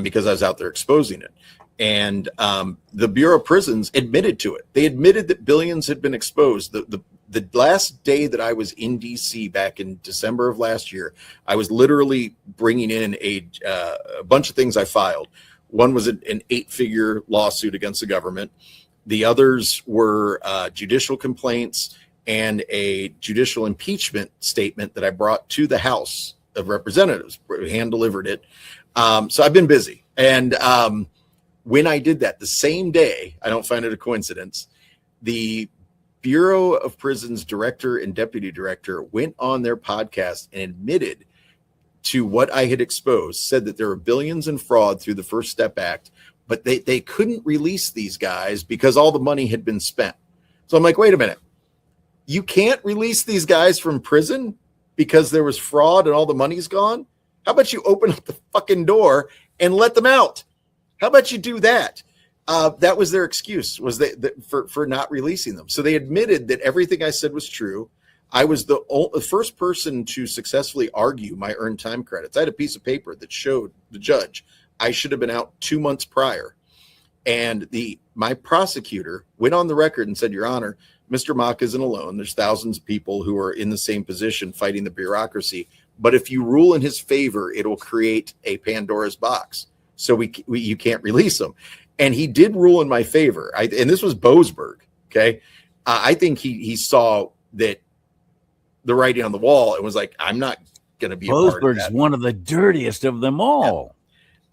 because I was out there exposing it. And the Bureau of Prisons admitted to it. They admitted that billions had been exposed. The last day that I was in DC back in December of last year, I was literally bringing in a bunch of things I filed. One was an 8-figure lawsuit against the government. The others were judicial complaints and a judicial impeachment statement that I brought to the House of Representatives, hand delivered it. So I've been busy. And when I did that, the same day, I don't find it a coincidence, the Bureau of Prisons director and deputy director went on their podcast and admitted to what I had exposed, said that there were billions in fraud through the First Step Act, but they couldn't release these guys because all the money had been spent. So I'm like, wait a minute, you can't release these guys from prison because there was fraud and all the money's gone? How about you open up the fucking door and let them out? How about you do that? That was their excuse, was for not releasing them. So they admitted that everything I said was true. I was the first person to successfully argue my earned time credits. I had a piece of paper that showed the judge I should have been out 2 months prior. And my prosecutor went on the record and said, Your Honor, Mr. Mock isn't alone. There's thousands of people who are in the same position fighting the bureaucracy. But if you rule in his favor, it'll create a Pandora's box. So you can't release them. And he did rule in my favor. And this was Boasberg. Okay. I think he saw that the writing on the wall and was like, I'm not going to be a part of that. Boasberg's one of the dirtiest of them all.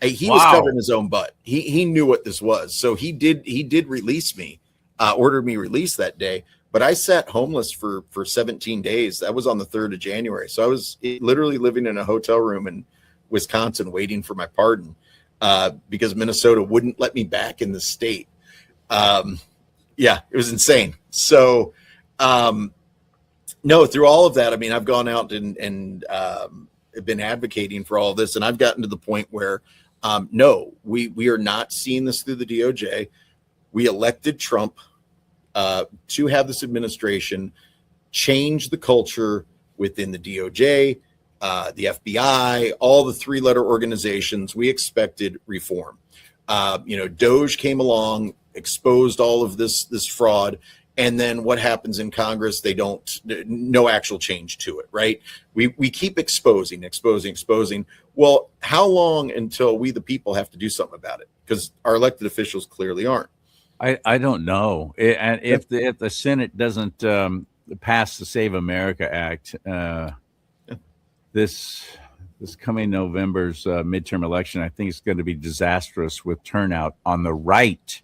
Yeah. He was covering his own butt. He knew what this was. So he did release me, ordered me released that day. But I sat homeless for 17 days. That was on the 3rd of January. So I was literally living in a hotel room in Wisconsin waiting for my pardon because Minnesota wouldn't let me back in the state. Yeah, it was insane. So, no, through all of that, I mean, I've gone out and been advocating for all of this. And I've gotten to the point where, no, we are not seeing this through the DOJ. We elected Trump to have this administration change the culture within the DOJ, the FBI, all the 3-letter organizations. We expected reform. Doge came along, exposed all of this fraud. And then what happens in Congress? No actual change to it, right? We keep exposing. Well, how long until we, the people, have to do something about it? because our elected officials clearly aren't. I don't know. And if the Senate doesn't pass the Save America Act, this coming November's midterm election, I think it's going to be disastrous with turnout on the right.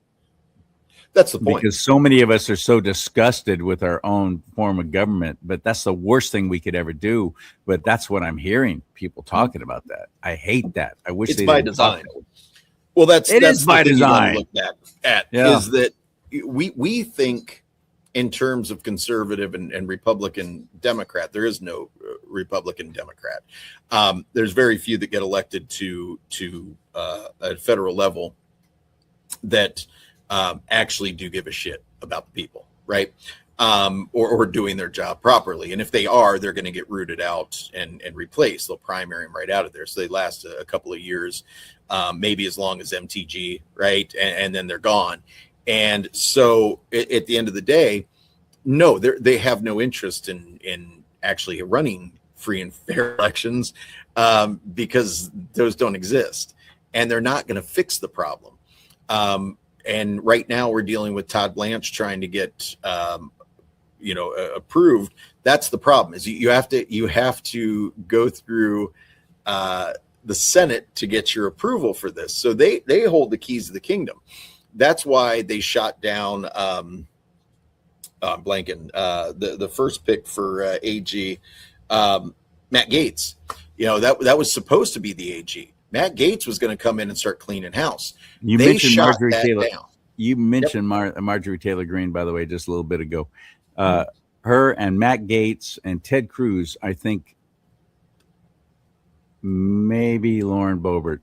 That's the point. Because so many of us are so disgusted with our own form of government, but that's the worst thing we could ever do. But that's what I'm hearing people talking about that. I hate that. I wish it's they by didn't design. talk. Well, that's by the thing design. you want to look at Yeah. is that we think in terms of conservative and Republican Democrat. There is no Republican Democrat. There's very few that get elected to a federal level that actually do give a shit about the people, right? Or doing their job properly. And if they are, they're going to get rooted out and replaced. They'll primary them right out of there. So they last a couple of years, maybe as long as MTG, right? And then they're gone. And so at the end of the day, no, they have no interest in actually running free and fair elections because those don't exist. And they're not going to fix the problem. And right now we're dealing with Todd Blanche trying to get, approved. That's the problem is you have to go through the Senate to get your approval for this. So they hold the keys of the kingdom. That's why they shot down the first pick for AG, Matt Gaetz. That was supposed to be the AG. Matt Gaetz was going to come in and start cleaning house. You They mentioned shot Marjorie that Taylor. down. You mentioned Marjorie Taylor Greene, by the way, just a little bit ago. Her and Matt Gaetz and Ted Cruz, I think, maybe Lauren Boebert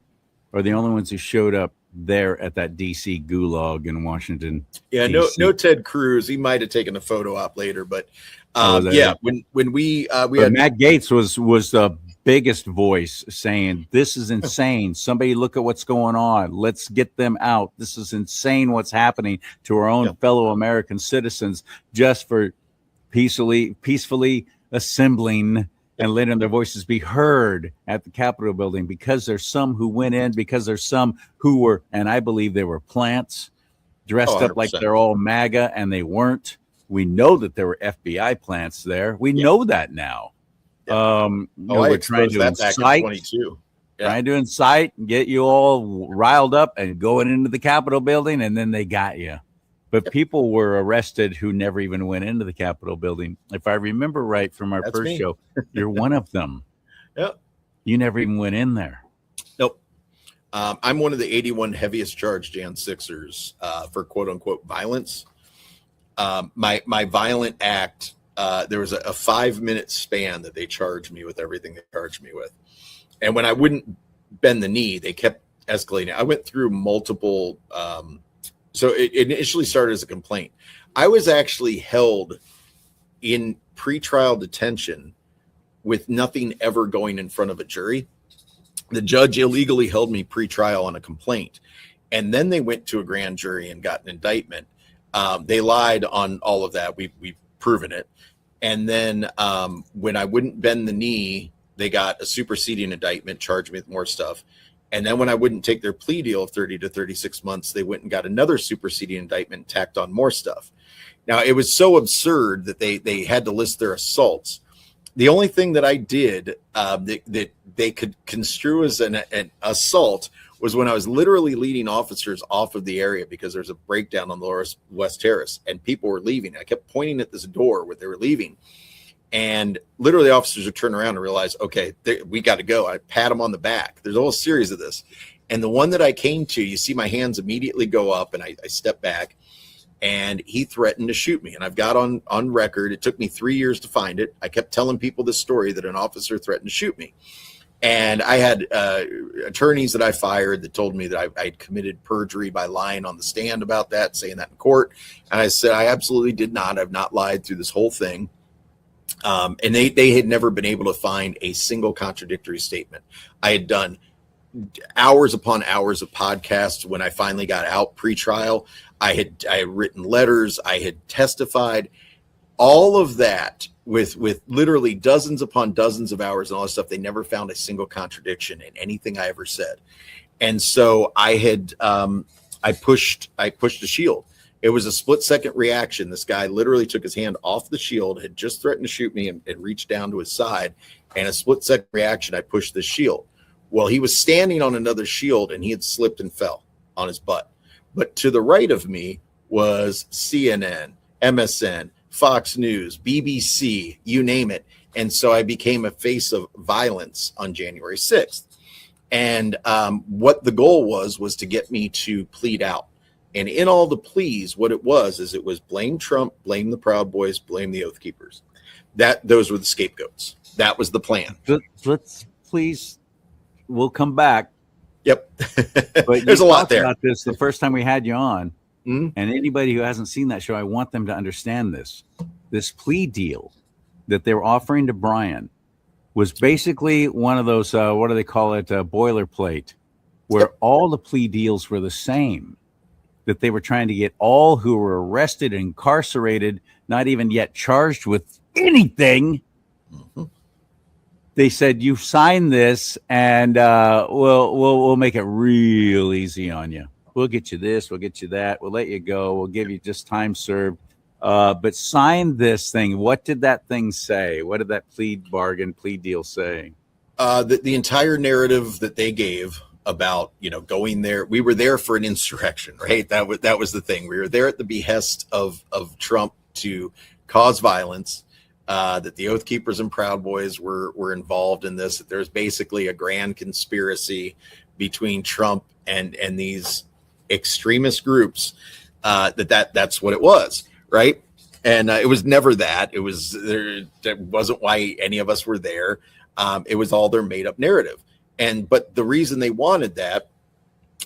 are the only ones who showed up there at that DC gulag in Washington. Yeah, DC. no Ted Cruz. He might have taken a photo op later, but when we had Matt Gaetz was the biggest voice saying, this is insane. Somebody look at what's going on. Let's get them out. This is insane what's happening to our own fellow American citizens just for peacefully assembling and letting their voices be heard at the Capitol building, because there's some who went in, because there's some who were, and I believe they were plants dressed up like they're all MAGA, and they weren't. We know that there were FBI plants there. We know that now. We're trying to incite, trying to incite and get you all riled up and going into the Capitol building, and then they got you. But people were arrested who never even went into the Capitol building. If I remember right from our first show, you're one of them. Yep. You never even went in there. Nope. I'm one of the 81 heaviest charged Jan 6ers for quote unquote violence. My violent act, there was a 5-minute span that they charged me with everything they charged me with. And when I wouldn't bend the knee, they kept escalating. I went through multiple, so it initially started as a complaint. I was actually held in pretrial detention with nothing ever going in front of a jury. The judge illegally held me pretrial on a complaint. And then they went to a grand jury and got an indictment. They lied on all of that. We've proven it. And then when I wouldn't bend the knee, they got a superseding indictment, charged me with more stuff. And then when I wouldn't take their plea deal of 30 to 36 months, they went and got another superseding indictment and tacked on more stuff. Now, it was so absurd that they had to list their assaults. The only thing that I did that they could construe as an assault was when I was literally leading officers off of the area because there's a breakdown on the Lower West Terrace and people were leaving. I kept pointing at this door where they were leaving. And literally officers would turn around and realize, okay, we got to go. I pat them on the back. There's a whole series of this. And the one that I came to, you see my hands immediately go up and I step back and he threatened to shoot me. And I've got on record, it took me 3 years to find it. I kept telling people this story that an officer threatened to shoot me. And I had attorneys that I fired that told me that I'd committed perjury by lying on the stand about that, saying that in court. And I said, I absolutely did not. I've not lied through this whole thing. And they had never been able to find a single contradictory statement. I had done hours upon hours of podcasts when I finally got out pre-trial. I had written letters. I had testified. All of that with literally dozens upon dozens of hours and all this stuff. They never found a single contradiction in anything I ever said. And so I had I pushed a shield. It was a split-second reaction. This guy literally took his hand off the shield, had just threatened to shoot me, and reached down to his side. And a split-second reaction, I pushed the shield. Well, he was standing on another shield, and he had slipped and fell on his butt. But to the right of me was CNN, MSN, Fox News, BBC, you name it. And so I became a face of violence on January 6th. And what the goal was to get me to plead out. And in all the pleas, what it was blame Trump, blame the Proud Boys, blame the Oath Keepers. Those were the scapegoats. That was the plan. Let's please, we'll come back. Yep. But there's a lot there. About this the first time we had you on, mm-hmm. And anybody who hasn't seen that show, I want them to understand this. This plea deal that they were offering to Brian was basically one of those, what do they call it, boilerplate, where all the plea deals were the same. That they were trying to get all who were arrested, incarcerated, not even yet charged with anything. Mm-hmm. They said, you sign this and we'll make it real easy on you. We'll get you this, we'll get you that, we'll let you go, we'll give you just time served. But sign this thing. What did that thing say? What did that plea deal say? The entire narrative that they gave about, going there. We were there for an insurrection, right? That was the thing. We were there at the behest of Trump to cause violence, that the Oath Keepers and Proud Boys were involved in this. That there's basically a grand conspiracy between Trump and these extremist groups, that's what it was, right? And it was never that. It was there. That wasn't why any of us were there. It was all their made up narrative. But the reason they wanted that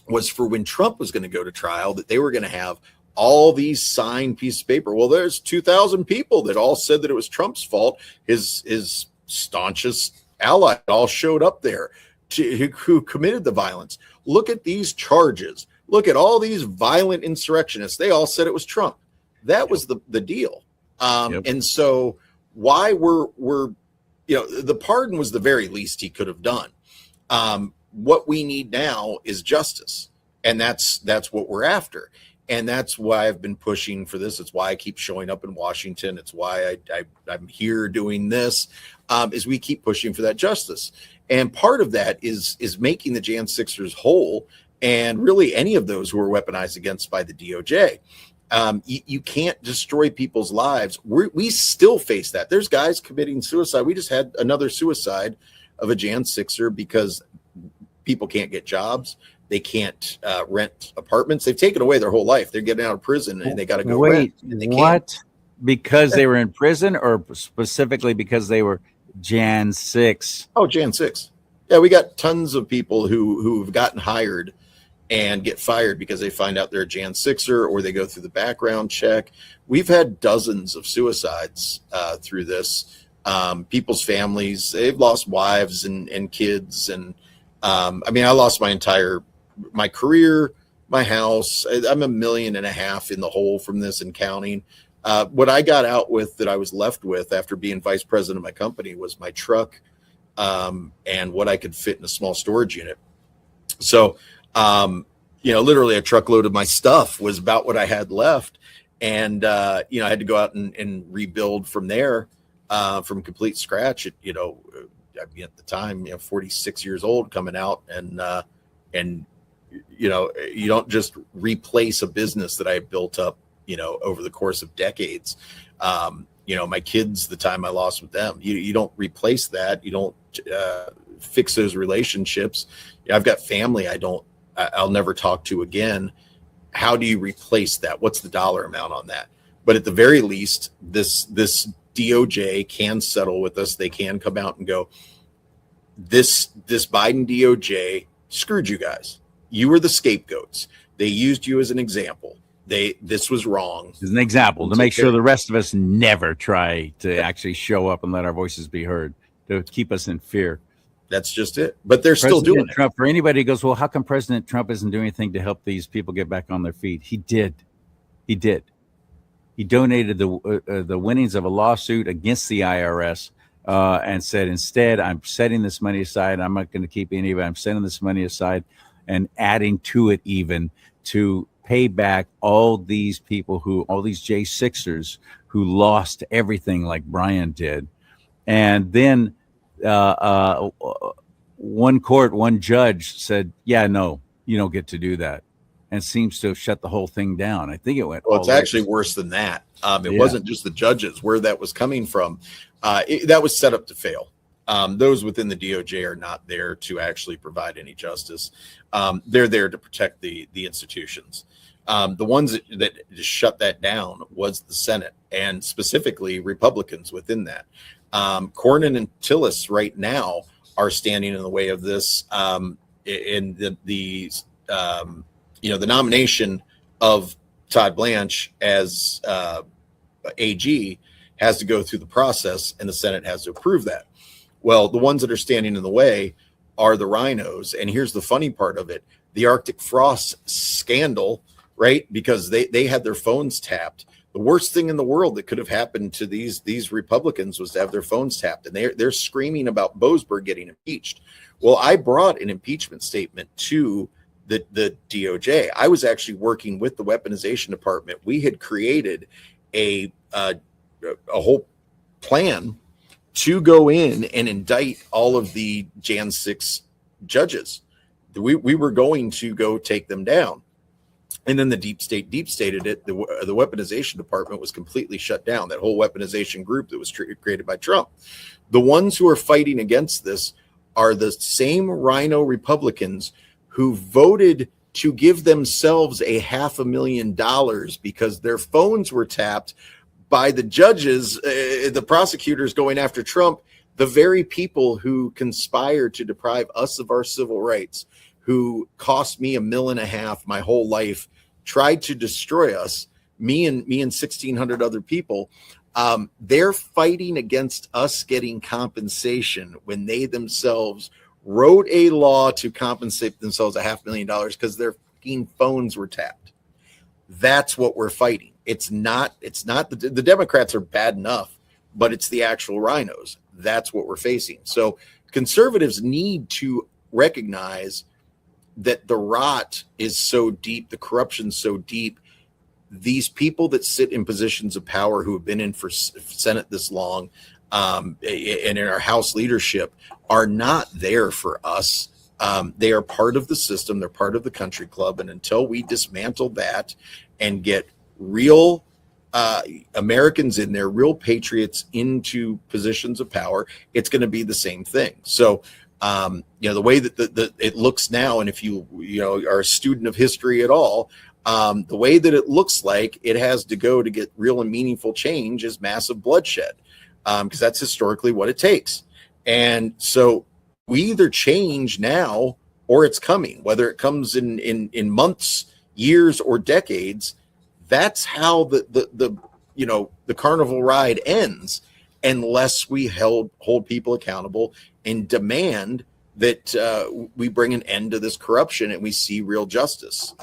was for when Trump was going to go to trial, that they were going to have all these signed pieces of paper. Well, there's 2,000 people that all said that it was Trump's fault. His staunchest ally all showed up there who committed the violence. Look at these charges. Look at all these violent insurrectionists. They all said it was Trump. That was the deal. And so why we're the pardon was the very least he could have done. What we need now is justice, and that's what we're after, and that's why I've been pushing for this. It's why I keep showing up in Washington. It's why I'm here doing this. Is we keep pushing for that justice, and part of that is making the Jan 6ers whole, and really any of those who are weaponized against by the DOJ. You can't destroy people's lives. We still face that. There's guys committing suicide. We just had another suicide of a Jan 6er because people can't get jobs. They can't rent apartments. They've taken away their whole life. They're getting out of prison and they got to go rent. And they what? Can't. Because they were in prison, or specifically because they were Jan 6? Oh, Jan 6. Yeah, we got tons of people who've gotten hired and get fired because they find out they're a Jan 6er, or they go through the background check. We've had dozens of suicides through this. People's families, they've lost wives and kids. And I lost my career, my house. I'm $1.5 million in the hole from this and counting. What I got out with, that I was left with after being vice president of my company, was my truck and what I could fit in a small storage unit. So, literally a truckload of my stuff was about what I had left. And, I had to go out and rebuild from there, from complete scratch. At the time, 46 years old, coming out, and you don't just replace a business that I had built up, over the course of decades. My kids, the time I lost with them, you don't replace that. You don't fix those relationships. I've got family I'll never talk to again. How do you replace that? What's the dollar amount on that? But at the very least, this DOJ can settle with us. They can come out and go, this Biden DOJ screwed you guys. You were the scapegoats. They used you as an example. This was wrong. As an example, to make sure the rest of us never try to actually show up and let our voices be heard, to keep us in fear. That's just it. But they're still doing Trump, it. For anybody who goes, well, how come President Trump isn't doing anything to help these people get back on their feet? He did. He donated the winnings of a lawsuit against the IRS and said, instead, I'm setting this money aside. I'm not going to keep any of it. I'm setting this money aside. and adding to it even to pay back all these people all these J6ers who lost everything like Brian did. And then one judge said, yeah, no, you don't get to do that. And seems to have shut the whole thing down. I think it went. Well, it's actually worse than that. It wasn't just the judges where that was coming from. That was set up to fail. Those within the DOJ are not there to actually provide any justice. They're there to protect the institutions. The ones that just shut that down was the Senate, and specifically Republicans within that. Cornyn and Tillis right now are standing in the way of this. In the nomination of Todd Blanche as AG has to go through the process, and the Senate has to approve that. Well, the ones that are standing in the way are the RINOS. And here's the funny part of it. The Arctic Frost scandal, right? Because they had their phones tapped. The worst thing in the world that could have happened to these Republicans was to have their phones tapped. And they're screaming about Boasberg getting impeached. Well, I brought an impeachment statement to the DOJ. I was actually working with the weaponization department. We had created a whole plan to go in and indict all of the Jan 6 judges. We were going to go take them down. And then the deep stated it. The weaponization department was completely shut down. That whole weaponization group that was created by Trump. The ones who are fighting against this are the same RINO Republicans who voted to give themselves $500,000 because their phones were tapped by the judges, the prosecutors going after Trump, the very people who conspired to deprive us of our civil rights, who cost me $1.5 million my whole life, tried to destroy us, me and 1,600 other people. They're fighting against us getting compensation when they themselves wrote a law to compensate themselves $500,000 because their fucking phones were tapped. That's what we're fighting. It's not the Democrats are bad enough, but it's the actual RINOs. That's what we're facing. So conservatives need to recognize that the rot is so deep, the corruption so deep. These people that sit in positions of power who have been in for Senate this long and in our House leadership are not there for us. They are part of the system. They're part of the country club. And until we dismantle that and get real Americans in there, real patriots into positions of power, it's going to be the same thing. So, the way that it looks now, and if you are a student of history at all, the way that it looks like it has to go to get real and meaningful change is massive bloodshed, because that's historically what it takes. And so we either change now or it's coming, whether it comes in months, years, or decades. That's how the carnival ride ends, unless we hold people accountable and demand that we bring an end to this corruption and we see real justice.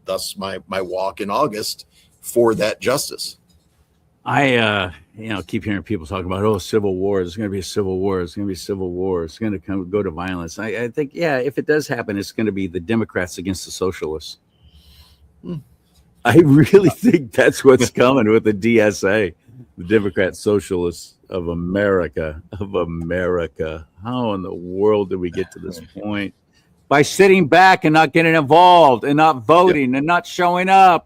Thus my walk in August for that justice. I keep hearing people talk about, civil war. There's going to be a civil war. It's going to be a civil war. It's going to go to violence. I think, if it does happen, it's going to be the Democrats against the socialists. I really think that's what's coming with the DSA, the Democrat Socialists of America. How in the world did we get to this point? By sitting back and not getting involved and not voting and not showing up.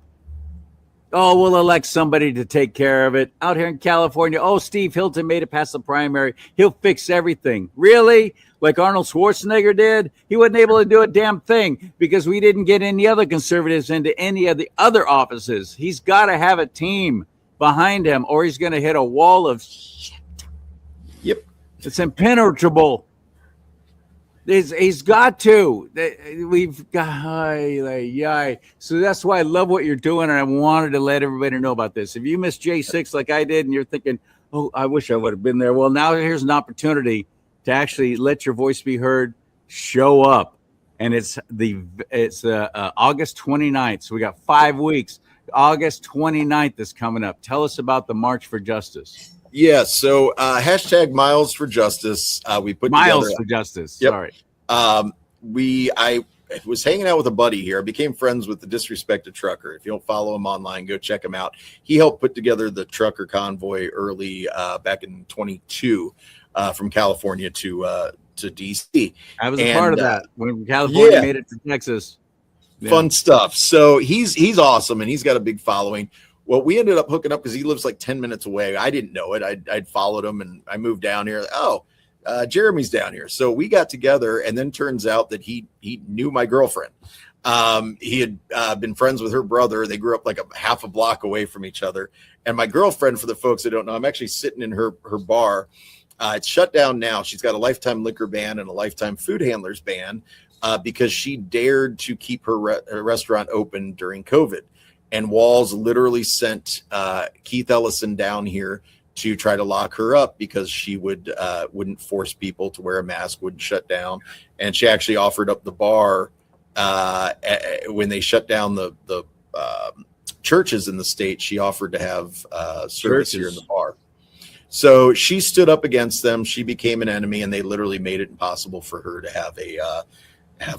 Oh, we'll elect somebody to take care of it. Out here in California, Steve Hilton made it past the primary. He'll fix everything. Really? Like Arnold Schwarzenegger did? He wasn't able to do a damn thing because we didn't get any other conservatives into any of the other offices. He's got to have a team behind him or he's going to hit a wall of shit. Yep. It's impenetrable. He's got to. We've got. So that's why I love what you're doing, and I wanted to let everybody know about this. If you missed J6 like I did, and you're thinking, I wish I would have been there. Well, now here's an opportunity to actually let your voice be heard. Show up, and it's August 29th. So we got 5 weeks. August 29th is coming up. Tell us about the March for Justice. Yeah, so hashtag Miles for Justice. We put Miles together, for Justice. Yep. Sorry. I was hanging out with a buddy here. I became friends with the Disrespected Trucker. If you don't follow him online, go check him out. He helped put together the trucker convoy early back in 22 from California to DC. I was a part of that when California made it to Texas. Yeah. Fun stuff. So he's awesome, and he's got a big following. Well, we ended up hooking up because he lives like 10 minutes away. I didn't know it. I'd followed him, and I moved down here. Jeremy's down here. So we got together, and then turns out that he knew my girlfriend. He had been friends with her brother. They grew up like a half a block away from each other. And my girlfriend, for the folks that don't know, I'm actually sitting in her bar. It's shut down now. She's got a lifetime liquor ban and a lifetime food handlers ban because she dared to keep her restaurant open during COVID. And Walls literally sent Keith Ellison down here to try to lock her up because she wouldn't force people to wear a mask, wouldn't shut down. And she actually offered up the bar when they shut down the churches in the state. She offered to have service here in the bar. So she stood up against them. She became an enemy, and they literally made it impossible for her to have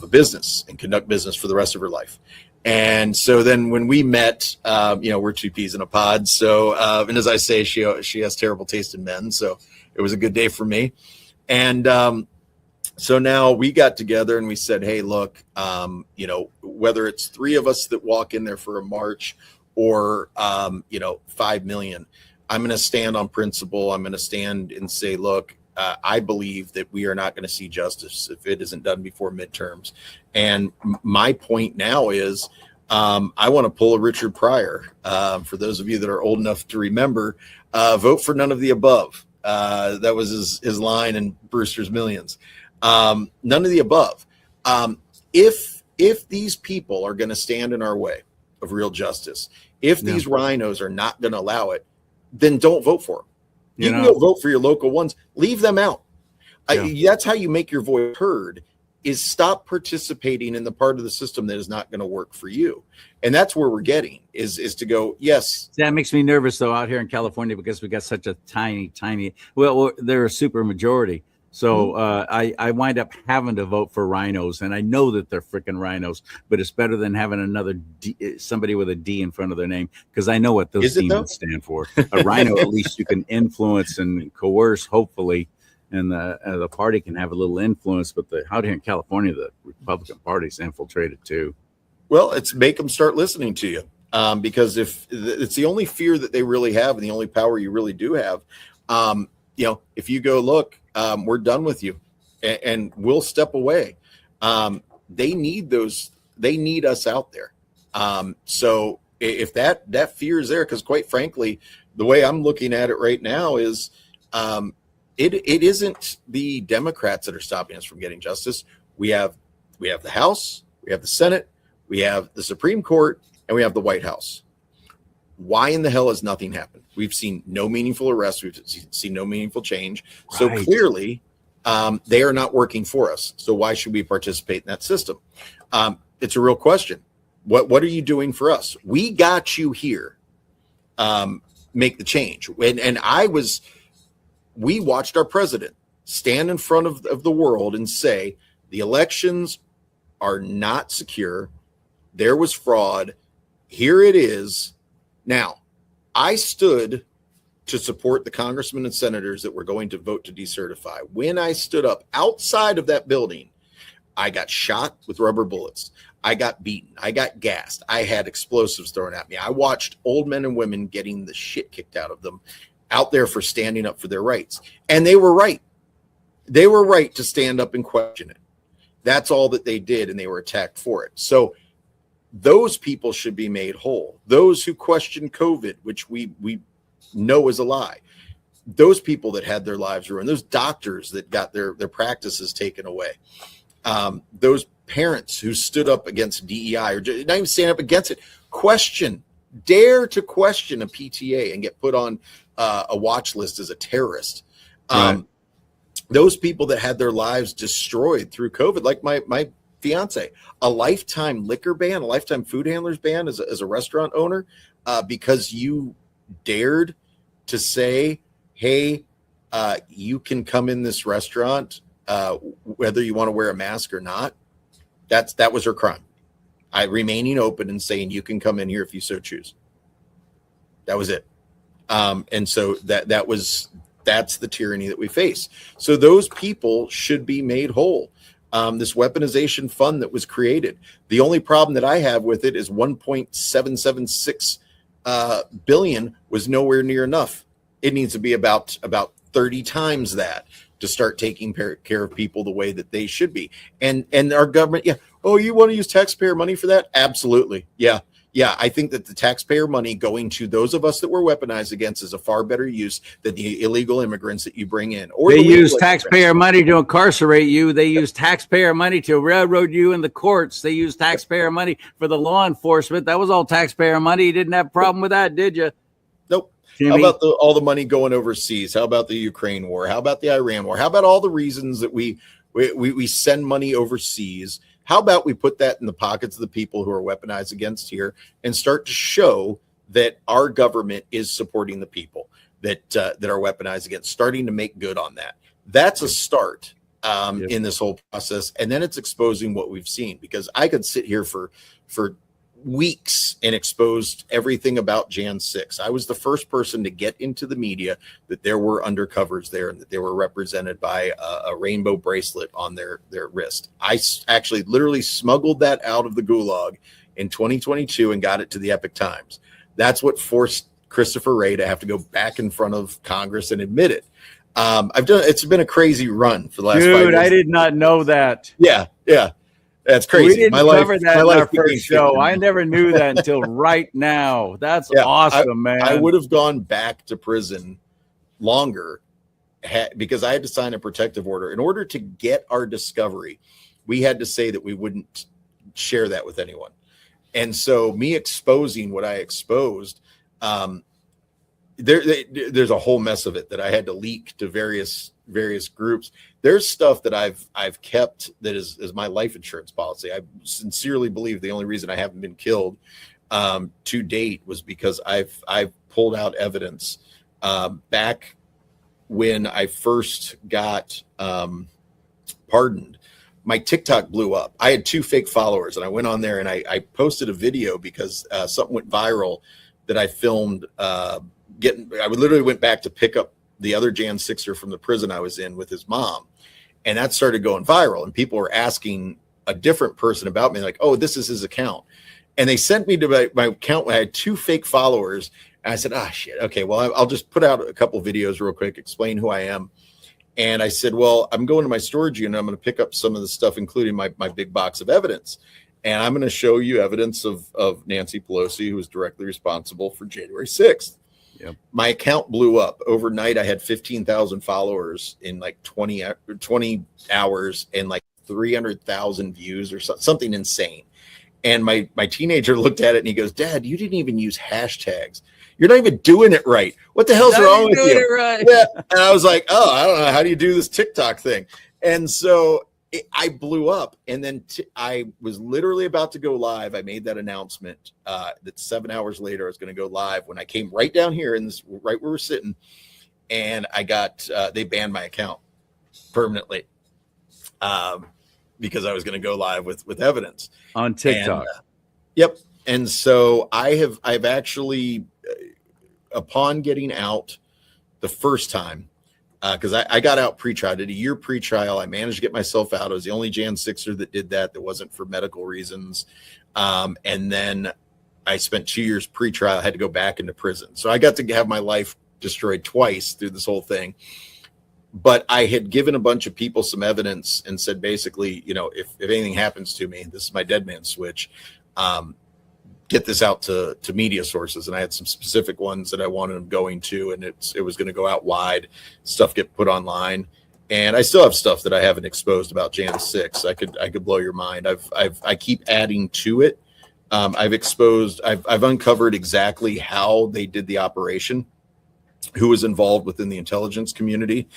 a business and conduct business for the rest of her life. And so then when we met, we're two peas in a pod. So, and as I say, she has terrible taste in men. So it was a good day for me. And so now we got together and we said, hey, look, whether it's 3 of us that walk in there for a march or, 5 million, I'm going to stand on principle. I'm going to stand and say, look, I believe that we are not going to see justice if it isn't done before midterms. And my point now is I want to pull a Richard Pryor. For those of you that are old enough to remember, vote for none of the above. That was his line in Brewster's Millions. None of the above. If these people are going to stand in our way of real justice, if these RINOs are not going to allow it, then don't vote for them. You can go vote for your local ones. Leave them out. That's how you make your voice heard, is stop participating in the part of the system that is not going to work for you. And that's where we're getting is to go, yes. That makes me nervous, though, out here in California, because we got such a tiny, they're a super majority. So I wind up having to vote for RINOs, and I know that they're freaking RINOs, but it's better than having another somebody with a D in front of their name, because I know what those demons stand for. A RINO, at least you can influence and coerce, hopefully, and the party can have a little influence. But out here in California, the Republican Party's infiltrated too. Well, it's make them start listening to you, because if it's the only fear that they really have and the only power you really do have. If you go, look, we're done with you and we'll step away. They need us out there. So if that fear is there, because quite frankly, the way I'm looking at it right now is it isn't the Democrats that are stopping us from getting justice. We have the House, we have the Senate, we have the Supreme Court, and we have the White House. Why in the hell has nothing happened? We've seen no meaningful arrests. We've seen no meaningful change. Right. So clearly, they are not working for us. So why should we participate in that system? It's a real question. What are you doing for us? We got you here. Make the change. We watched our president stand in front of the world and say the elections are not secure. There was fraud. Here it is. Now, I stood to support the congressmen and senators that were going to vote to decertify. When I stood up outside of that building, I got shot with rubber bullets. I got beaten. I got gassed. I had explosives thrown at me. I watched old men and women getting the shit kicked out of them out there for standing up for their rights. And they were right. They were right to stand up and question it. That's all that they did, and they were attacked for it. So those people should be made whole. Those who question COVID, which we know is a lie. Those people that had their lives ruined. Those doctors that got their practices taken away. Those parents who stood up against DEI, or not even stand up against it. Dare to question a PTA and get put on a watch list as a terrorist. Right. Those people that had their lives destroyed through COVID, like my fiance, a lifetime liquor ban, a lifetime food handlers ban as a restaurant owner, because you dared to say, hey, you can come in this restaurant, whether you want to wear a mask or not. That was her crime. Remaining open and saying you can come in here if you so choose. That was it. And so that's the tyranny that we face. So those people should be made whole. This weaponization fund that was created. The only problem that I have with it is 1.776 billion was nowhere near enough. It needs to be about 30 times that to start taking care of people the way that they should be. And our government, yeah. Oh, you want to use taxpayer money for that? Absolutely. Yeah. Yeah. I think that the taxpayer money going to those of us that we're weaponized against is a far better use than the illegal immigrants that you bring in. Or they use taxpayer money to incarcerate you. They use taxpayer money to railroad you in the courts. They use taxpayer money for the law enforcement. That was all taxpayer money. You didn't have a problem with that, did you? Nope. Jimmy? How about all the money going overseas? How about the Ukraine war? How about the Iran war? How about all the reasons that we send money overseas? How about we put that in the pockets of the people who are weaponized against here and start to show that our government is supporting the people that are weaponized against, starting to make good on that. That's a start in this whole process. And then it's exposing what we've seen, because I could sit here for weeks and exposed everything about Jan 6. I was the first person to get into the media that there were undercovers there and that they were represented by a rainbow bracelet on their wrist. I actually literally smuggled that out of the gulag in 2022 and got it to the Epic Times. That's what forced Christopher Wray to have to go back in front of Congress and admit it. It's been a crazy run for the last 5 years. Dude, I did not know that. Yeah. That's crazy. We didn't cover that in our first show. I never knew that until right now. That's awesome, man. I would have gone back to prison longer because I had to sign a protective order. In order to get our discovery, we had to say that we wouldn't share that with anyone. And so me exposing what I exposed, there's a whole mess of it that I had to leak to various groups. There's stuff that I've kept that is my life insurance policy. I sincerely believe the only reason I haven't been killed to date was because I've pulled out evidence back when I first got pardoned. My TikTok blew up. I had 2 fake followers, and I went on there and I posted a video because something went viral that I filmed. I literally went back to pick up the other Jan 6er from the prison I was in with his mom. And that started going viral. And people were asking a different person about me, like, oh, this is his account. And they sent me to my account when I had 2 fake followers. And I said, shit. Okay, well, I'll just put out a couple of videos real quick, explain who I am. And I said, well, I'm going to my storage unit. I'm going to pick up some of the stuff, including my big box of evidence. And I'm going to show you evidence of Nancy Pelosi, who was directly responsible for January 6th. Yep. My account blew up overnight. I had 15,000 followers in like 20 hours and like 300,000 views or something insane. And my teenager looked at it and he goes, Dad, you didn't even use hashtags. You're not even doing it right. What the hell's wrong with you? Right. Yeah. And I was like, I don't know. How do you do this TikTok thing? And so I blew up, and then I was literally about to go live. I made that announcement that 7 hours later I was going to go live when I came right down here in this, right where we're sitting, and I got they banned my account permanently because I was going to go live with evidence on TikTok. And, yep. And so I've actually, upon getting out the first time, because I got out pre-trial, I did a year pre-trial. I managed to get myself out. I was the only Jan 6er that did that. That wasn't for medical reasons. And then I spent 2 years pre-trial. I had to go back into prison. So I got to have my life destroyed twice through this whole thing. But I had given a bunch of people some evidence and said, basically, if anything happens to me, this is my dead man switch. Get this out to media sources. And I had some specific ones that I wanted them going to, and it was going to go out wide, stuff get put online. And I still have stuff that I haven't exposed about Jan 6. I could blow your mind. I keep adding to it. I've uncovered exactly how they did the operation, who was involved within the intelligence community.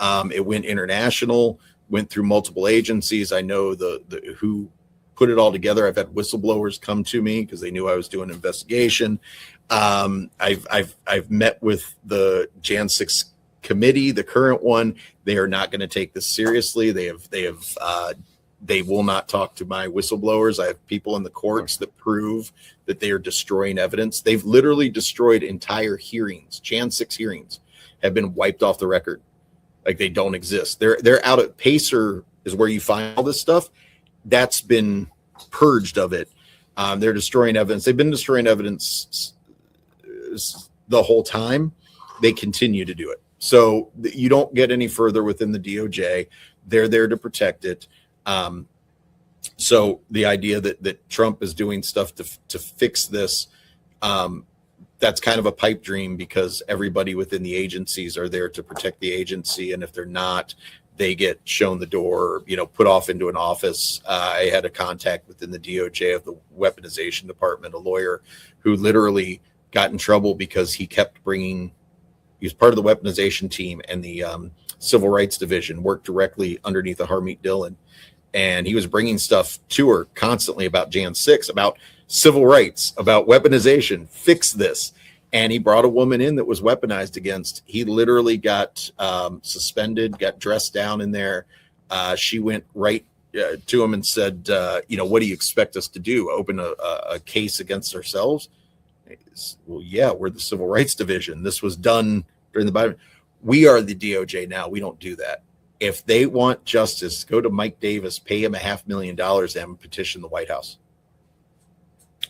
It went international, went through multiple agencies. I know the who put it all together. I've had whistleblowers come to me because they knew I was doing an investigation. I've met with the Jan 6 committee, the current one. They are not going to take this seriously. They have They will not talk to my whistleblowers. I have people in the courts that prove that they are destroying evidence. They've literally destroyed entire hearings. Jan 6 hearings have been wiped off the record. Like they don't exist. They're out at Pacer is where you find all this stuff. That's been purged of it. They're destroying evidence. They've been destroying evidence the whole time. They continue to do it. So you don't get any further within the DOJ. They're there to protect it. So the idea that Trump is doing stuff to fix this, that's kind of a pipe dream, because everybody within the agencies are there to protect the agency. And if they're not, they get shown the door, put off into an office. I had a contact within the DOJ of the weaponization department, a lawyer who literally got in trouble because he was part of the weaponization team, and the civil rights division worked directly underneath the Harmeet Dillon. And he was bringing stuff to her constantly about Jan 6, about civil rights, about weaponization, fix this. And he brought a woman in that was weaponized against. He literally got suspended, got dressed down in there. She went right to him and said, what do you expect us to do? Open a case against ourselves? Well, yeah, we're the civil rights division. This was done during the Biden. We are the DOJ now. We don't do that. If they want justice, go to Mike Davis, pay him $500,000 and petition the White House.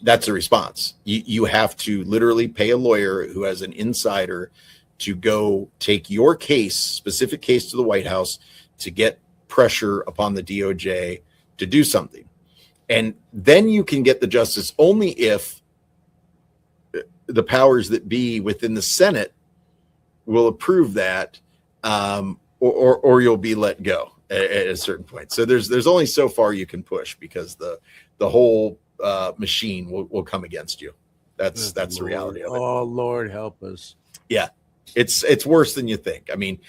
That's the response. You have to literally pay a lawyer who has an insider to go take your case, specific case, to the White House to get pressure upon the DOJ to do something. And then you can get the justice only if the powers that be within the Senate will approve that, or you'll be let go at a certain point. So there's only so far you can push, because the whole machine will come against you. That's the reality of it. Oh, Lord help us. Yeah, it's worse than you think. I mean,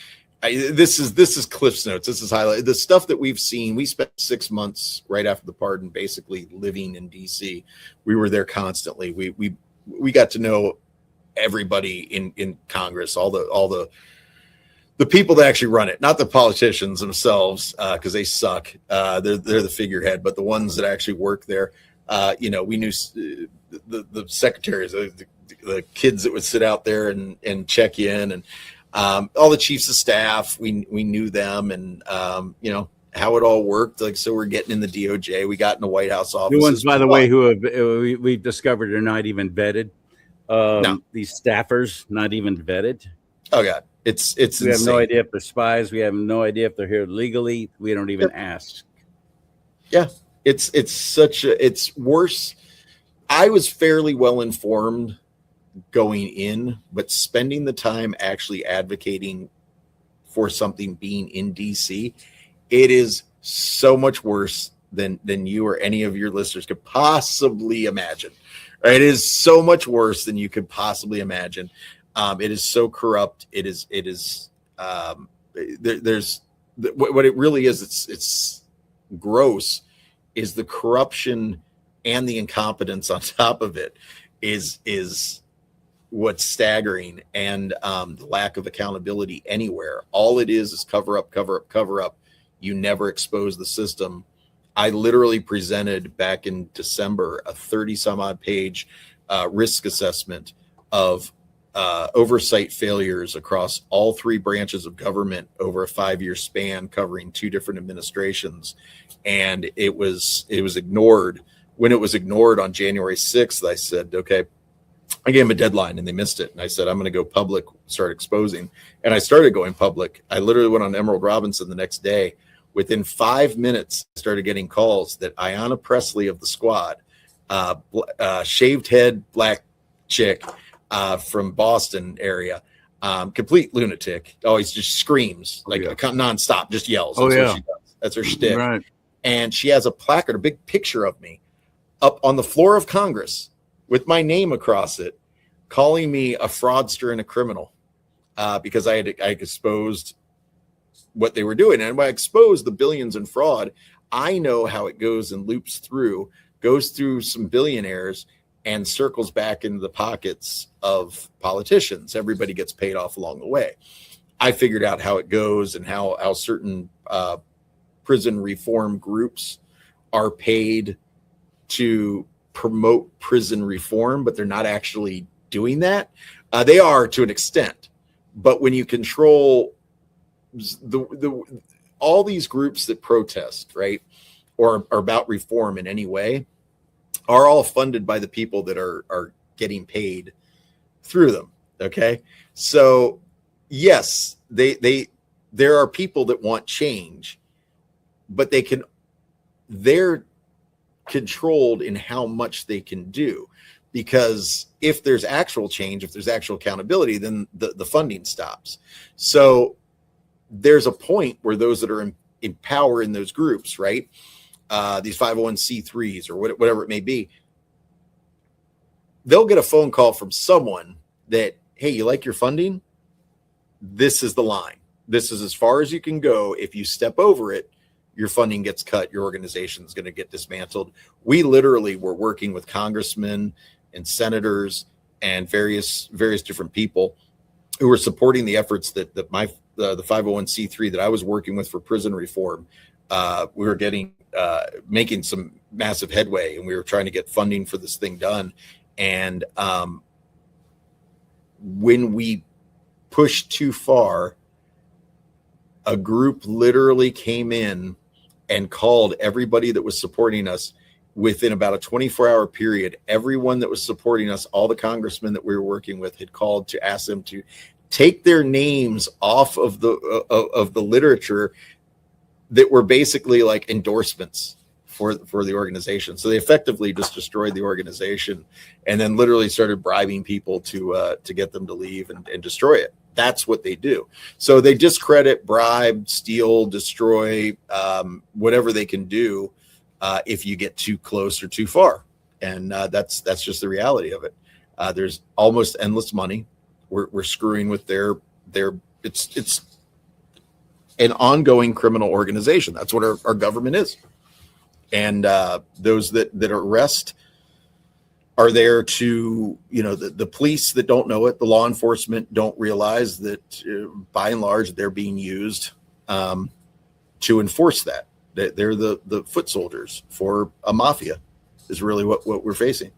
this is Cliff's Notes. This is highlight the stuff that we've seen. We spent 6 months right after the pardon, basically living in DC. We were there constantly. We got to know everybody in Congress, all the people that actually run it, not the politicians themselves, because they suck. They're the figurehead, but the ones that actually work there. We knew the secretaries, the kids that would sit out there and check in, and all the chiefs of staff. We knew them, and how it all worked. Like, so we're getting in the DOJ. We got in the White House office. The ones, by the way, who have we've discovered are not even vetted. No. These staffers not even vetted. Oh God, it's we insane. have no idea if they're spies. We have no idea if they're here legally. We don't even ask. Yeah, it's worse. I was fairly well informed going in, but spending the time actually advocating for something being in DC, it is so much worse than you or any of your listeners could possibly imagine. It is so much worse than you could possibly imagine. It is so corrupt. There's what it really is. It's gross. Is the corruption and the incompetence on top of it is what's staggering, and the lack of accountability anywhere. All it is cover up. You never expose the system. I literally presented back in December a 30 some odd page risk assessment of oversight failures across all three branches of government over a 5-year span, covering 2 different administrations. And it was ignored. When it was ignored on January 6th, I said, okay, I gave them a deadline and they missed it. And I said, I'm going to go public, start exposing. And I started going public. I literally went on Emerald Robinson the next day. Within 5 minutes, I started getting calls that Ayanna Presley of the Squad, shaved head, black chick from Boston area, complete lunatic, always just screams nonstop, just yells. That's what she does. That's her shtick. Right. And she has a placard, a big picture of me up on the floor of Congress with my name across it, calling me a fraudster and a criminal because I exposed what they were doing. And when I exposed the billions in fraud, I know how it goes and loops through, goes through some billionaires and circles back into the pockets of politicians. Everybody gets paid off along the way. I figured out how it goes and how certain prison reform groups are paid to promote prison reform, but they're not actually doing that. They are to an extent, but when you control all these groups that protest, right, or are about reform in any way, are all funded by the people that are getting paid through them. Okay, so yes, there are people that want change, but they're controlled in how much they can do, because if there's actual change, if there's actual accountability, then the funding stops. So there's a point where those that are in power in those groups, right, these 501c3s or whatever it may be, they'll get a phone call from someone that, hey, you like your funding? This is the line. This is as far as you can go. If you step over it, your funding gets cut, your organization is going to get dismantled. We literally were working with congressmen and senators and various different people who were supporting the efforts that the 501c3 that I was working with for prison reform. We were making some massive headway, and we were trying to get funding for this thing done. And when we pushed too far, a group literally came in and called everybody that was supporting us within about a 24-hour period. Everyone that was supporting us, all the congressmen that we were working with, had called to ask them to take their names off of the literature that were basically like endorsements for the organization. So they effectively just destroyed the organization, and then literally started bribing people to get them to leave and destroy it. That's what they do. So they discredit, bribe, steal, destroy, whatever they can do if you get too close or too far. And that's just the reality of it. There's almost endless money. We're screwing with their it's an ongoing criminal organization. That's what our government is. And those that arrest are there to, the police that don't know it, the law enforcement don't realize that by and large they're being used to enforce that. They're the foot soldiers for a mafia is really what we're facing.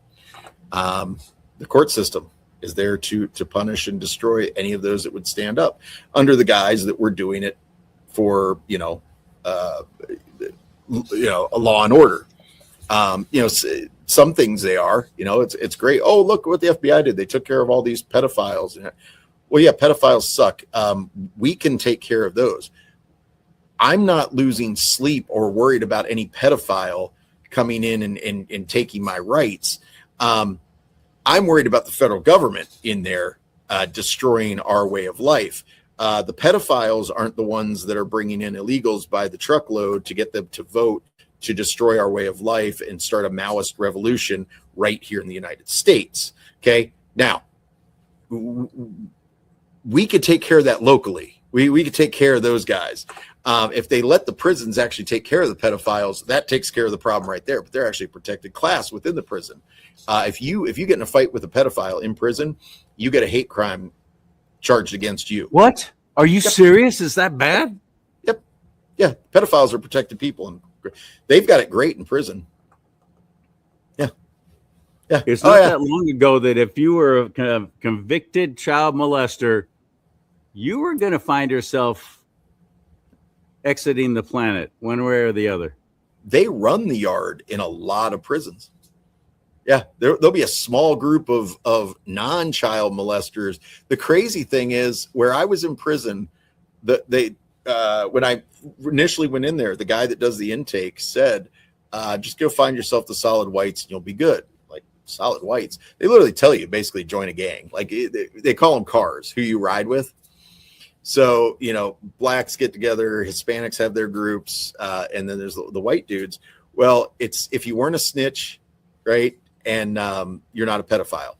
The court system is there to punish and destroy any of those that would stand up under the guise that we're doing it for, a law and order. Some things they are, it's great. Oh, look what the FBI did. They took care of all these pedophiles. Well, yeah, pedophiles suck. We can take care of those. I'm not losing sleep or worried about any pedophile coming in and taking my rights. I'm worried about the federal government in there destroying our way of life. The pedophiles aren't the ones that are bringing in illegals by the truckload to get them to vote to destroy our way of life and start a Maoist revolution right here in the United States. Okay. Now, we could take care of that locally. We could take care of those guys. If they let the prisons actually take care of the pedophiles, that takes care of the problem right there. But they're actually a protected class within the prison. If you get in a fight with a pedophile in prison, you get a hate crime charged against you. What? Are you serious? Is that bad? Yep. Yeah. Pedophiles are protected people, and they've got it great in prison. Yeah. Yeah. It's not that long ago that if you were a convicted child molester, you were going to find yourself exiting the planet one way or the other. They run the yard in a lot of prisons. Yeah, there'll be a small group of non-child molesters. The crazy thing is, where I was in prison, when I initially went in there, the guy that does the intake said, just go find yourself the solid whites and you'll be good. Like, solid whites? They literally tell you, basically, join a gang. Like, they call them cars, who you ride with. So, blacks get together, Hispanics have their groups, and then there's the white dudes. Well, it's if you weren't a snitch, right, and you're not a pedophile.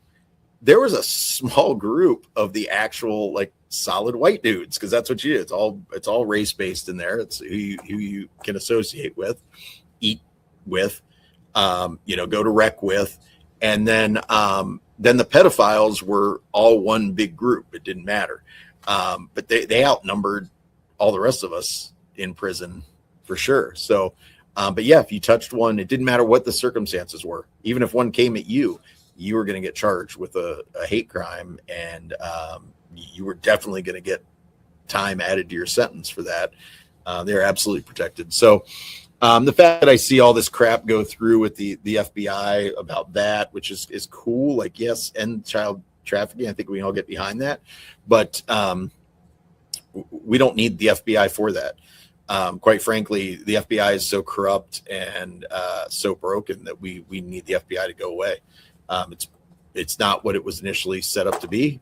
There was a small group of the actual, like, solid white dudes, because that's what you do. It's all race based in there. It's who you can associate with, eat with, go to rec with, and then the pedophiles were all one big group. It didn't matter. But they outnumbered all the rest of us in prison for sure. So, but yeah, if you touched one, it didn't matter what the circumstances were. Even if one came at you, you were going to get charged with a hate crime, and you were definitely going to get time added to your sentence for that. They're absolutely protected. So the fact that I see all this crap go through with the FBI about that, which is cool. Like, yes, end child trafficking. I think we can all get behind that, but we don't need the FBI for that. Quite frankly, the FBI is so corrupt and so broken that we need the FBI to go away. It's not what it was initially set up to be.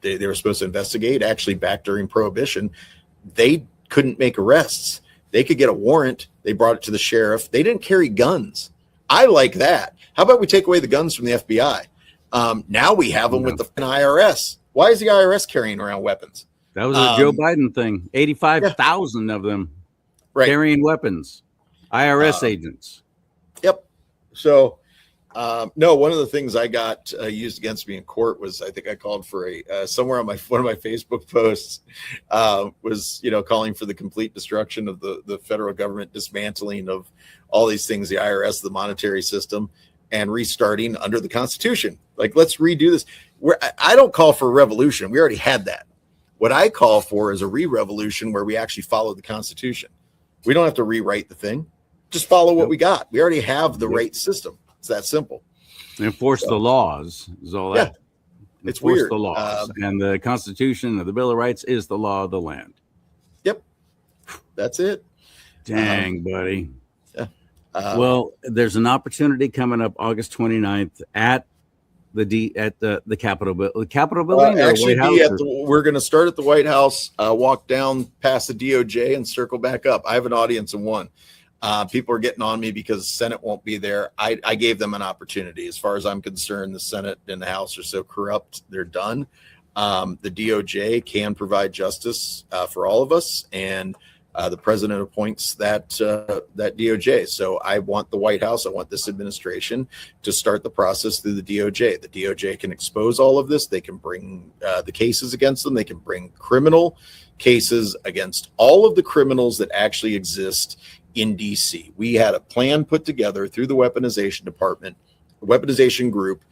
They were supposed to investigate. Actually, back during Prohibition, they couldn't make arrests. They could get a warrant. They brought it to the sheriff. They didn't carry guns. I like that. How about we take away the guns from the FBI? Now we have them with the IRS. Why is the IRS carrying around weapons? That was a Joe Biden thing. 85,000 of them carrying weapons. IRS agents. Yep. So, no, one of the things I got used against me in court was, I think I called for somewhere on one of my Facebook posts was, calling for the complete destruction of the federal government, dismantling of all these things, the IRS, the monetary system, and restarting under the Constitution. Like, let's redo this. I don't call for a revolution. We already had that. What I call for is a re-revolution where we actually follow the Constitution. We don't have to rewrite the thing. Just follow what we got. We already have the right system. It's that simple. Enforce the laws is all that. Yeah, it's Enforce weird. The laws. And the Constitution of the Bill of Rights is the law of the land. Yep. That's it. Dang, buddy. Yeah. Well, there's an opportunity coming up August 29th at the Capitol building. Actually, we're going to start at the White House, walk down past the DOJ, and circle back up. I have an audience of one. People are getting on me because the Senate won't be there. I gave them an opportunity. As far as I'm concerned, the Senate and the House are so corrupt, they're done. The DOJ can provide justice for all of us, and the president appoints that DOJ. So I want the White House, I want this administration to start the process through the DOJ. The DOJ can expose all of this. They can bring the cases against them. They can bring criminal cases against all of the criminals that actually exist in DC. We had a plan put together through the weaponization department, weaponization group,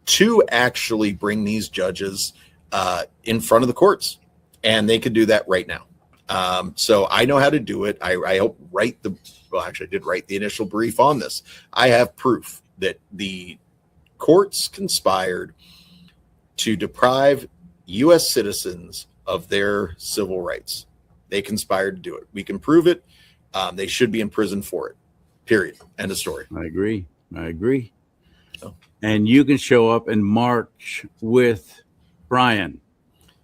to actually bring these judges in front of the courts, and they could do that right now. So I know how to do it. I helped I did write the initial brief on this. I have proof that the courts conspired to deprive U.S. citizens of their civil rights. They conspired to do it. We can prove it. They should be in prison for it. Period. End of story. I agree. So. And you can show up and march with Brian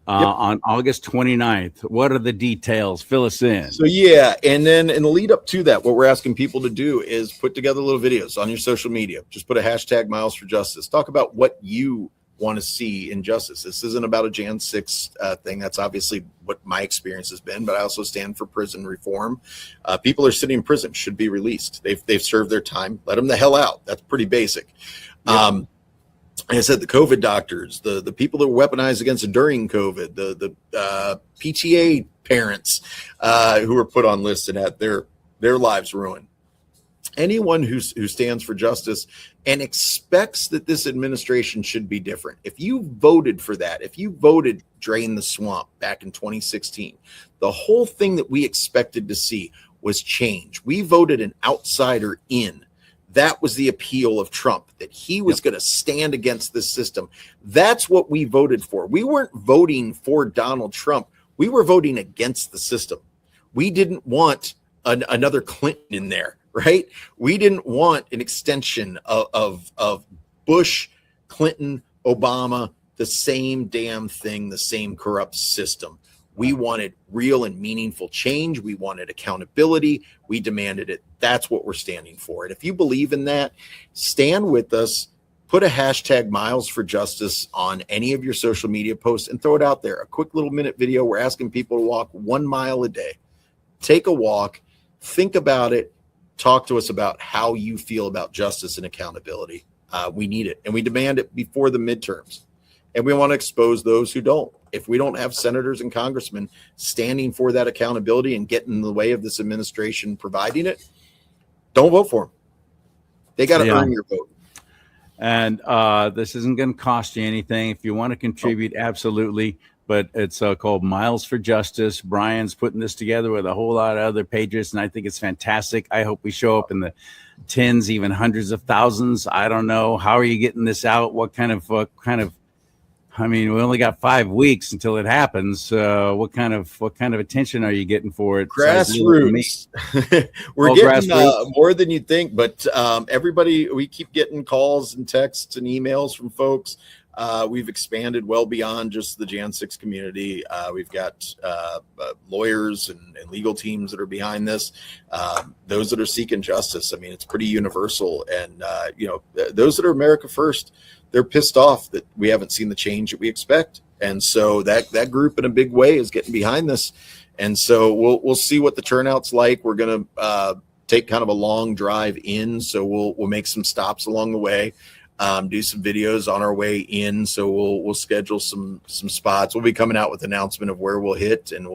on August 29th. What are the details? Fill us in. So, yeah. And then in the lead up to that, what we're asking people to do is put together little videos on your social media. Just put a hashtag Miles for Justice. Talk about what you want to see in justice. This isn't about a Jan 6 thing. That's obviously what my experience has been, but I also stand for prison reform. People are sitting in prison, should be released. They've served their time. Let them the hell out. That's pretty basic. Yeah. Like I said, the COVID doctors, the people that were weaponized against during COVID, the PTA parents who were put on lists and had their lives ruined. Anyone who stands for justice and expects that this administration should be different. If you voted for that, if you voted drain the swamp back in 2016, the whole thing that we expected to see was change. We voted an outsider in. That was the appeal of Trump, that he was going to stand against this system. That's what we voted for. We weren't voting for Donald Trump. We were voting against the system. We didn't want another Clinton in there. Right? We didn't want an extension of Bush, Clinton, Obama, the same damn thing, the same corrupt system. We wanted real and meaningful change. We wanted accountability. We demanded it. That's what we're standing for. And if you believe in that, stand with us. Put a hashtag Miles for Justice on any of your social media posts and throw it out there. A quick little minute video. We're asking people to walk 1 mile a day. Take a walk. Think about it. Talk to us about how you feel about justice and accountability. We need it, and we demand it before the midterms. and we want to expose those who don't. If we don't have senators and congressmen standing for that accountability and getting in the way of this administration providing it, don't vote for them. They got to earn your vote. And this isn't going to cost you anything. If you want to contribute, absolutely. But it's called Miles for Justice. Brian's putting this together with a whole lot of other patriots, and I think it's fantastic. I hope we show up in the tens, even hundreds of thousands. I don't know. How are you getting this out? What kind of I mean, we only got 5 weeks until it happens. What kind of attention are you getting for it? Grassroots. We're getting more than you think, but everybody, we keep getting calls and texts and emails from folks. We've expanded well beyond just the Jan 6 community. We've got lawyers and legal teams that are behind this. Those that are seeking justice. I mean, it's pretty universal. And, those that are America First, they're pissed off that we haven't seen the change that we expect. And so that group in a big way is getting behind this. And so we'll see what the turnout's like. We're going to take kind of a long drive in. So we'll make some stops along the way. Do some videos on our way in. So we'll schedule some spots. We'll be coming out with an announcement of where we'll hit, and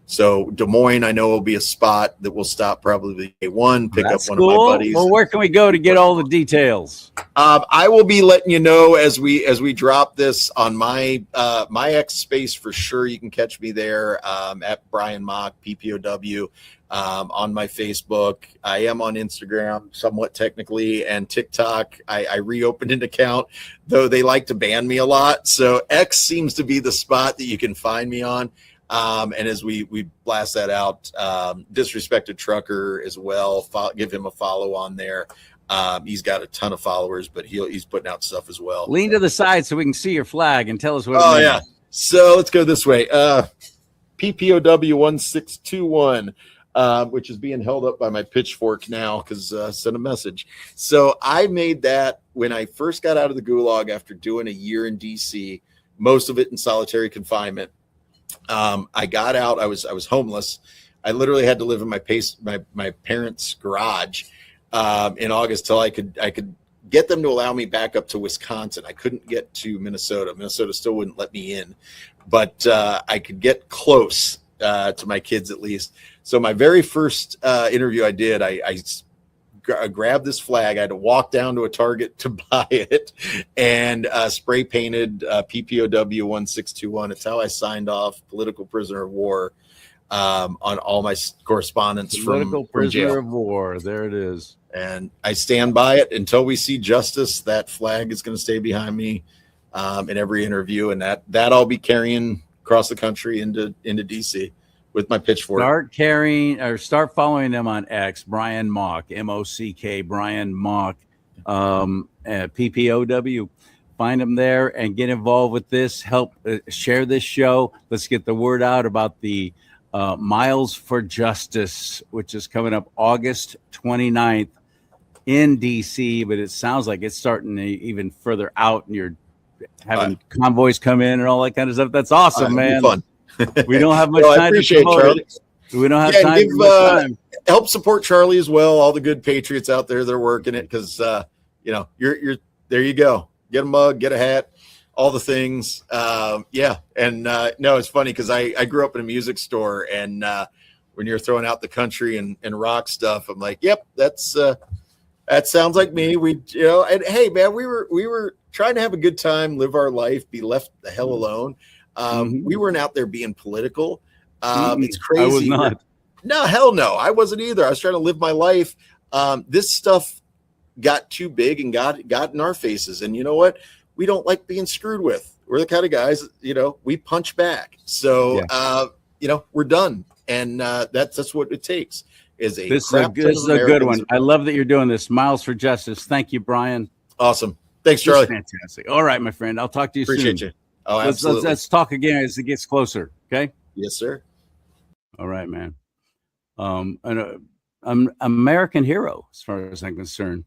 so Des Moines, I know, will be a spot that we'll stop probably day one, pick up one of my buddies. Well, where can we go to get all the details? I will be letting you know as we drop this on my X space for sure. You can catch me there at Brian Mock, PPOW. On my Facebook. I am on Instagram somewhat technically, and TikTok. I reopened an account, though they like to ban me a lot. So X seems to be the spot that you can find me on. And as we blast that out, Disrespected Trucker as well. Give him a follow on there. He's got a ton of followers, but he's putting out stuff as well. Lean to the side so we can see your flag and tell us what. Oh yeah. So let's go this way. PPOW 1621. Which is being held up by my pitchfork now because sent a message. So I made that when I first got out of the gulag after doing a year in DC, most of it in solitary confinement. I got out. I was homeless. I literally had to live in my parents' garage in August till I could get them to allow me back up to Wisconsin. I couldn't get to Minnesota. Minnesota still wouldn't let me in, but I could get close to my kids at least. So my very first interview I did, I grabbed this flag. I had to walk down to a Target to buy it and spray painted PPOW 1621. It's how I signed off political prisoner of war on all my correspondence political from prisoner jail. of war. There it is. And I stand by it until we see justice. That flag is going to stay behind me in every interview, and that I'll be carrying across the country into DC with my pitchfork. Start following them on X, Brian Mock, MOCK, Brian Mock, PPOW. Find them there and get involved with this. Help share this show. Let's get the word out about the Miles for Justice, which is coming up August 29th in DC, but it sounds like it's starting even further out, and you're having convoys come in and all that kind of stuff. That's awesome, man. Fun. We don't have much I appreciate to promote CharLee. it. We don't have time. Time. Help support CharLee as well. All the good patriots out there, they're working it because you're there. You go. Get a mug, get a hat, all the things. No, it's funny because I grew up in a music store, and when you're throwing out the country and rock stuff, I'm like, yep, that sounds like me. And hey, man, we were trying to have a good time, live our life, be left the hell alone. We weren't out there being political. It's crazy. I was not. No, hell no. I wasn't either. I was trying to live my life. This stuff got too big and got in our faces. And you know what? We don't like being screwed with. We're the kind of guys, we punch back. So, we're done. And that's what it takes. This is a good one. I love that you're doing this. Miles for Justice. Thank you, Brian. Awesome. Thanks, CharLee. Fantastic. All right, my friend. I'll talk to you soon. Appreciate you. Oh, absolutely. Let's talk again as it gets closer. Okay. Yes, sir. All right, man. I'm American hero as far as I'm concerned.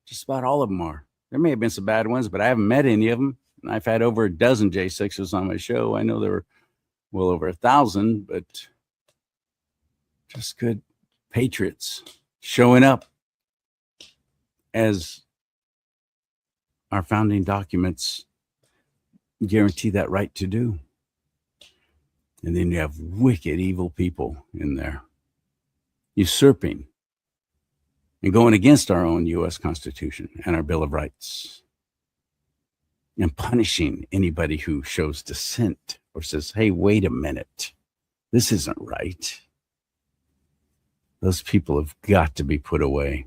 Just about all of them are. There may have been some bad ones, but I haven't met any of them. And I've had over a dozen J6s on my show. I know there were well over 1,000, but just good patriots showing up as our founding documents guarantee that right to do. And then you have wicked, evil people in there usurping and going against our own U.S. Constitution and our Bill of Rights and punishing anybody who shows dissent or says, hey, wait a minute, this isn't right. Those people have got to be put away.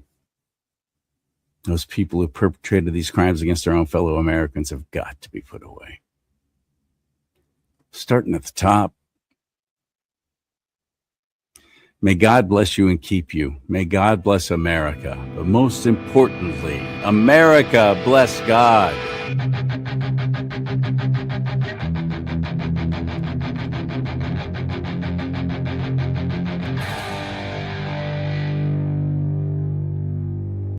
Those people who perpetrated these crimes against their own fellow Americans have got to be put away. Starting at the top. May God bless you and keep you. May God bless America. But most importantly, America bless God.